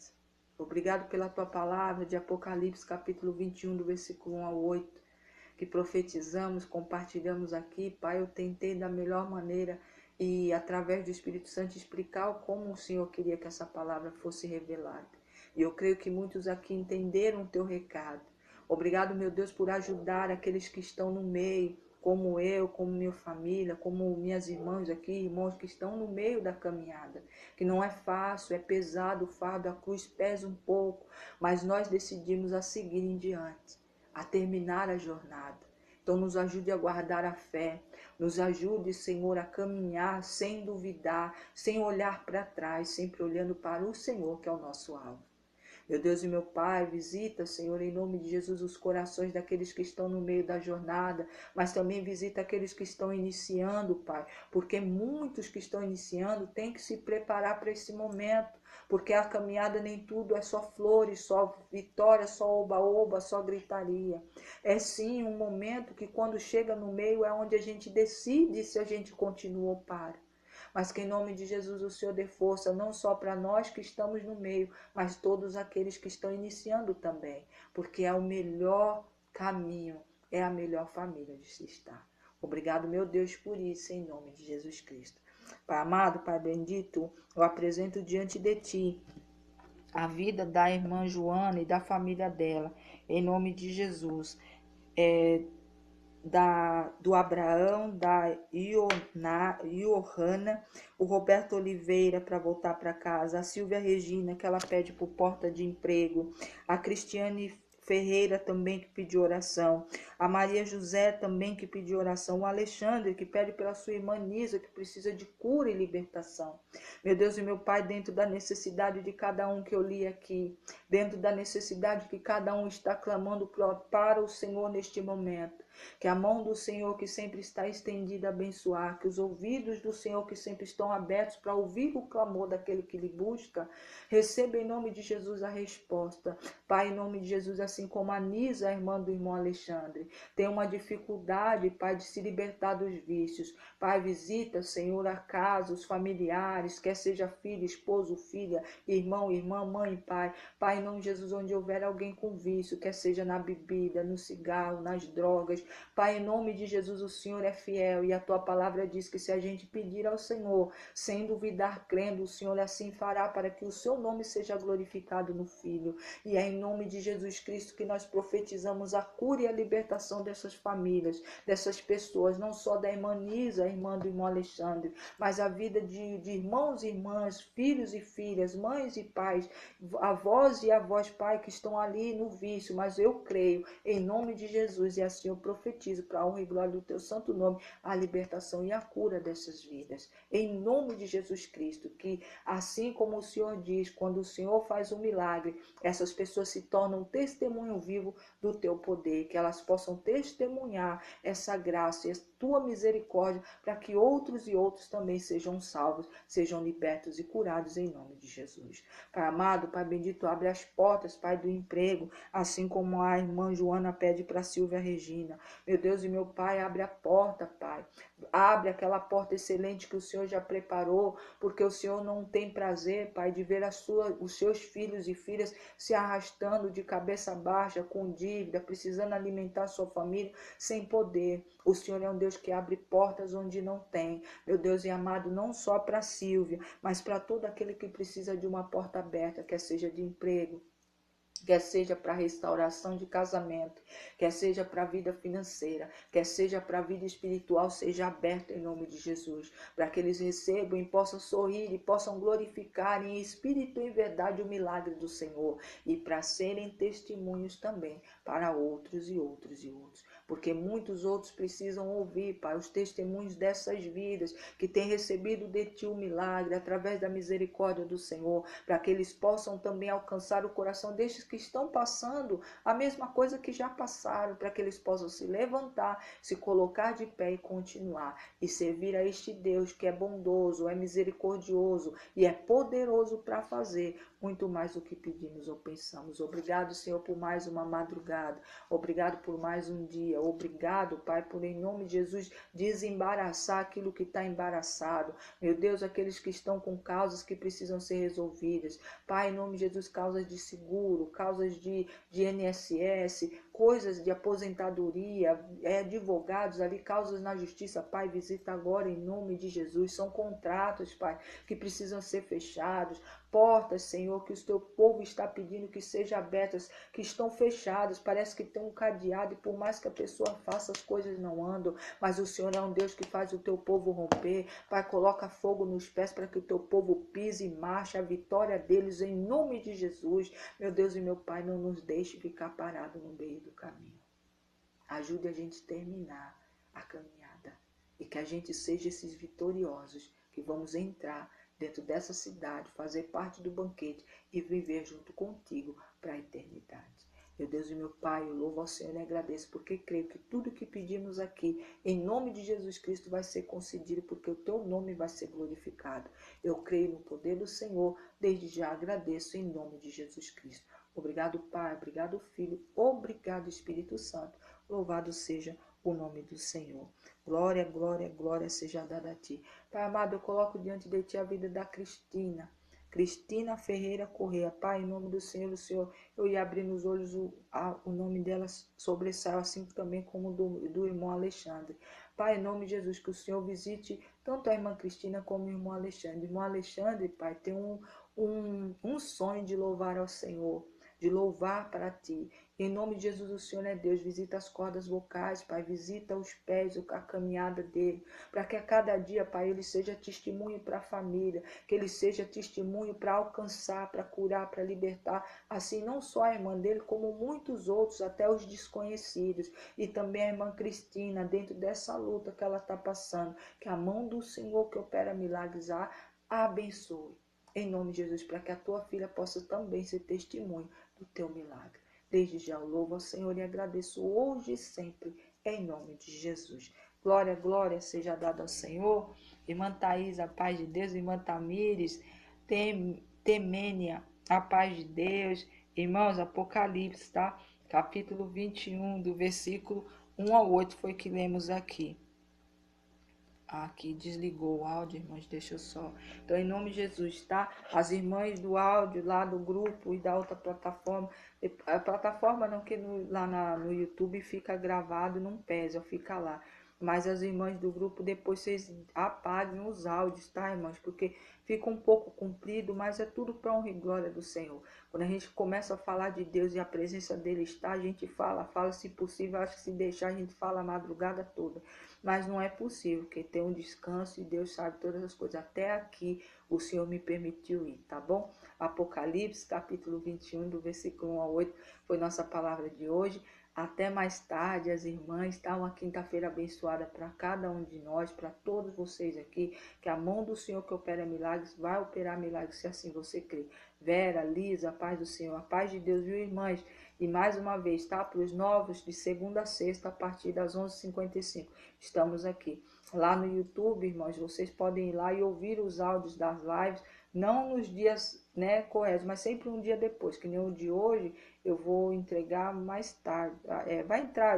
Obrigado pela tua palavra de Apocalipse, capítulo 21, do versículo 1 ao 8, que profetizamos, compartilhamos aqui. Pai, eu tentei da melhor maneira e através do Espírito Santo explicar como o Senhor queria que essa palavra fosse revelada. E eu creio que muitos aqui entenderam o teu recado. Obrigado, meu Deus, por ajudar aqueles que estão no meio, como eu, como minha família, como minhas irmãs aqui, irmãos que estão no meio da caminhada, que não é fácil, é pesado o fardo, a cruz pesa um pouco, mas nós decidimos a seguir em diante, a terminar a jornada. Então nos ajude a guardar a fé, nos ajude, Senhor, a caminhar sem duvidar, sem olhar para trás, sempre olhando para o Senhor, que é o nosso alvo. Meu Deus e meu Pai, visita, Senhor, em nome de Jesus, os corações daqueles que estão no meio da jornada, mas também visita aqueles que estão iniciando, Pai, porque muitos que estão iniciando têm que se preparar para esse momento, porque a caminhada nem tudo é só flores, só vitória, só oba-oba, só gritaria. É sim um momento que quando chega no meio é onde a gente decide se a gente continua ou para. Mas que em nome de Jesus o Senhor dê força, não só para nós que estamos no meio, mas todos aqueles que estão iniciando também, porque é o melhor caminho, é a melhor família de se estar. Obrigado, meu Deus, por isso, em nome de Jesus Cristo. Pai amado, Pai bendito, eu apresento diante de Ti a vida da irmã Joana e da família dela, em nome de Jesus. Do Abraão, da Johanna, o Roberto Oliveira para voltar para casa, a Silvia Regina, que ela pede por porta de emprego, a Cristiane Ferreira também que pediu oração, a Maria José também que pediu oração, o Alexandre que pede pela sua irmã Nisa, que precisa de cura e libertação. Meu Deus e meu Pai, dentro da necessidade de cada um que eu li aqui, dentro da necessidade que cada um está clamando para o Senhor neste momento, que a mão do Senhor que sempre está estendida a abençoar, que os ouvidos do Senhor que sempre estão abertos para ouvir o clamor daquele que lhe busca, receba em nome de Jesus a resposta. Pai, em nome de Jesus, assim como a Nisa, a irmã do irmão Alexandre, tem uma dificuldade, Pai, de se libertar dos vícios. Pai, visita, Senhor, a casa, os familiares, quer seja filho, esposo, filha, irmão, irmã, mãe, pai. Pai, em nome de Jesus, onde houver alguém com vício, quer seja na bebida, no cigarro, nas drogas, Pai, em nome de Jesus, o Senhor é fiel e a tua palavra diz que se a gente pedir ao Senhor, sem duvidar, crendo, o Senhor assim fará para que o seu nome seja glorificado no Filho. E é em nome de Jesus Cristo que nós profetizamos a cura e a libertação dessas famílias, dessas pessoas, não só da irmã Nisa, a irmã do irmão Alexandre, mas a vida de irmãos e irmãs, filhos e filhas, mães e pais, avós e avós, Pai, que estão ali no vício, mas eu creio em nome de Jesus e assim eu profetizo para a honra e glória do teu santo nome a libertação e a cura dessas vidas. Em nome de Jesus Cristo, que assim como o Senhor diz, quando o Senhor faz um milagre, essas pessoas se tornam testemunho vivo do teu poder, que elas possam testemunhar essa graça e a tua misericórdia para que outros e outros também sejam salvos, sejam libertos e curados em nome de Jesus. Pai amado, Pai bendito, abre as portas, Pai, do emprego, assim como a irmã Joana pede para Silvia Regina. Meu Deus e meu Pai, abre a porta, Pai. Abre aquela porta excelente que o Senhor já preparou, porque o Senhor não tem prazer, Pai, de ver os seus filhos e filhas se arrastando de cabeça baixa, com dívida, precisando alimentar sua família, sem poder. O Senhor é um Deus que abre portas onde não tem. Meu Deus e amado, não só para Silvia, mas para todo aquele que precisa de uma porta aberta, quer seja de emprego, quer seja para restauração de casamento, quer seja para a vida financeira, quer seja para a vida espiritual, seja aberto em nome de Jesus, para que eles recebam e possam sorrir e possam glorificar em espírito e em verdade o milagre do Senhor e para serem testemunhos também para outros e outros e outros. porque muitos outros precisam ouvir, Pai, os testemunhos dessas vidas que têm recebido de Ti o milagre através da misericórdia do Senhor, para que eles possam também alcançar o coração destes que estão passando a mesma coisa que já passaram, para que eles possam se levantar, se colocar de pé e continuar e servir a este Deus que é bondoso, é misericordioso e é poderoso para fazer muito mais do que pedimos ou pensamos. Obrigado, Senhor, por mais uma madrugada. Obrigado por mais um dia. Obrigado, Pai, por em nome de Jesus desembaraçar aquilo que está embaraçado. Meu Deus, aqueles que estão com causas que precisam ser resolvidas. Pai, em nome de Jesus, causas de seguro, causas de INSS, coisas de aposentadoria, advogados ali, causas na justiça. Pai, visita agora em nome de Jesus. São contratos, Pai, que precisam ser fechados. Portas, Senhor, que o teu povo está pedindo que sejam abertas, que estão fechadas, parece que tem um cadeado e por mais que a pessoa faça, as coisas não andam, mas o Senhor é um Deus que faz o teu povo romper. Pai, coloca fogo nos pés para que o teu povo pise e marche a vitória deles em nome de Jesus. Meu Deus e meu Pai, não nos deixe ficar parado no meio do caminho. Ajude a gente a terminar a caminhada e que a gente seja esses vitoriosos que vamos entrar dentro dessa cidade, fazer parte do banquete e viver junto contigo para a eternidade. Meu Deus e meu Pai, eu louvo ao Senhor e agradeço, porque creio que tudo que pedimos aqui, em nome de Jesus Cristo, vai ser concedido, porque o teu nome vai ser glorificado. Eu creio no poder do Senhor, desde já agradeço em nome de Jesus Cristo. Obrigado, Pai, obrigado, Filho, obrigado, Espírito Santo. Louvado seja o nome do Senhor. Glória, glória, glória seja dada a Ti. Pai amado, eu coloco diante de Ti a vida da Cristina. Cristina Ferreira Correia. Pai, em nome do Senhor, eu ia abrir nos olhos, o nome dela sobressaiu, assim também como do irmão Alexandre. Pai, em nome de Jesus, que o Senhor visite tanto a irmã Cristina como o irmão Alexandre. Irmão Alexandre, Pai, tem um sonho de louvar ao Senhor, de louvar para Ti. Em nome de Jesus, o Senhor é Deus. Visita as cordas vocais, Pai. Visita os pés, a caminhada dele. Para que a cada dia, Pai, ele seja testemunho para a família. Que ele seja testemunho para alcançar, para curar, para libertar. Assim, não só a irmã dele, como muitos outros, até os desconhecidos. E também a irmã Cristina, dentro dessa luta que ela está passando. Que a mão do Senhor que opera milagres a abençoe. Em nome de Jesus, para que a tua filha possa também ser testemunho do teu milagre. Desde já eu louvo ao Senhor e agradeço hoje e sempre, em nome de Jesus. Glória, glória seja dada ao Senhor. Irmã Thaís, a paz de Deus. Irmã Tamires, Temênia, a paz de Deus. Irmãos, Apocalipse, tá? Capítulo 21, do versículo 1 ao 8 foi que lemos aqui. Aqui desligou o áudio, irmãos, deixa eu só. Então, em nome de Jesus, tá? As irmãs do áudio lá do grupo e da outra plataforma, a plataforma não, que lá no YouTube fica gravado, não pesa, fica lá. Mas as irmãs do grupo, depois vocês apaguem os áudios, tá, irmãos? Porque fica um pouco comprido, mas é tudo para honra e glória do Senhor. Quando a gente começa a falar de Deus e a presença dele está, a gente fala, se possível, acho que se deixar a gente fala a madrugada toda. Mas não é possível, porque tem um descanso e Deus sabe todas as coisas. Até aqui o Senhor me permitiu ir, tá bom? Apocalipse, capítulo 21, do versículo 1 ao 8, foi nossa palavra de hoje. Até mais tarde, as irmãs, tá? Uma quinta-feira abençoada para cada um de nós, para todos vocês aqui. Que a mão do Senhor que opera milagres vai operar milagres, se assim você crê. Vera, Lisa, a paz do Senhor, a paz de Deus, viu, irmãs? E mais uma vez, tá? Para os novos, de segunda a sexta, a partir das 11h55. Estamos aqui. Lá no YouTube, irmãos, vocês podem ir lá e ouvir os áudios das lives, não nos dias, né, corretos, mas sempre um dia depois, que nem o de hoje, eu vou entregar mais tarde. Vai entrar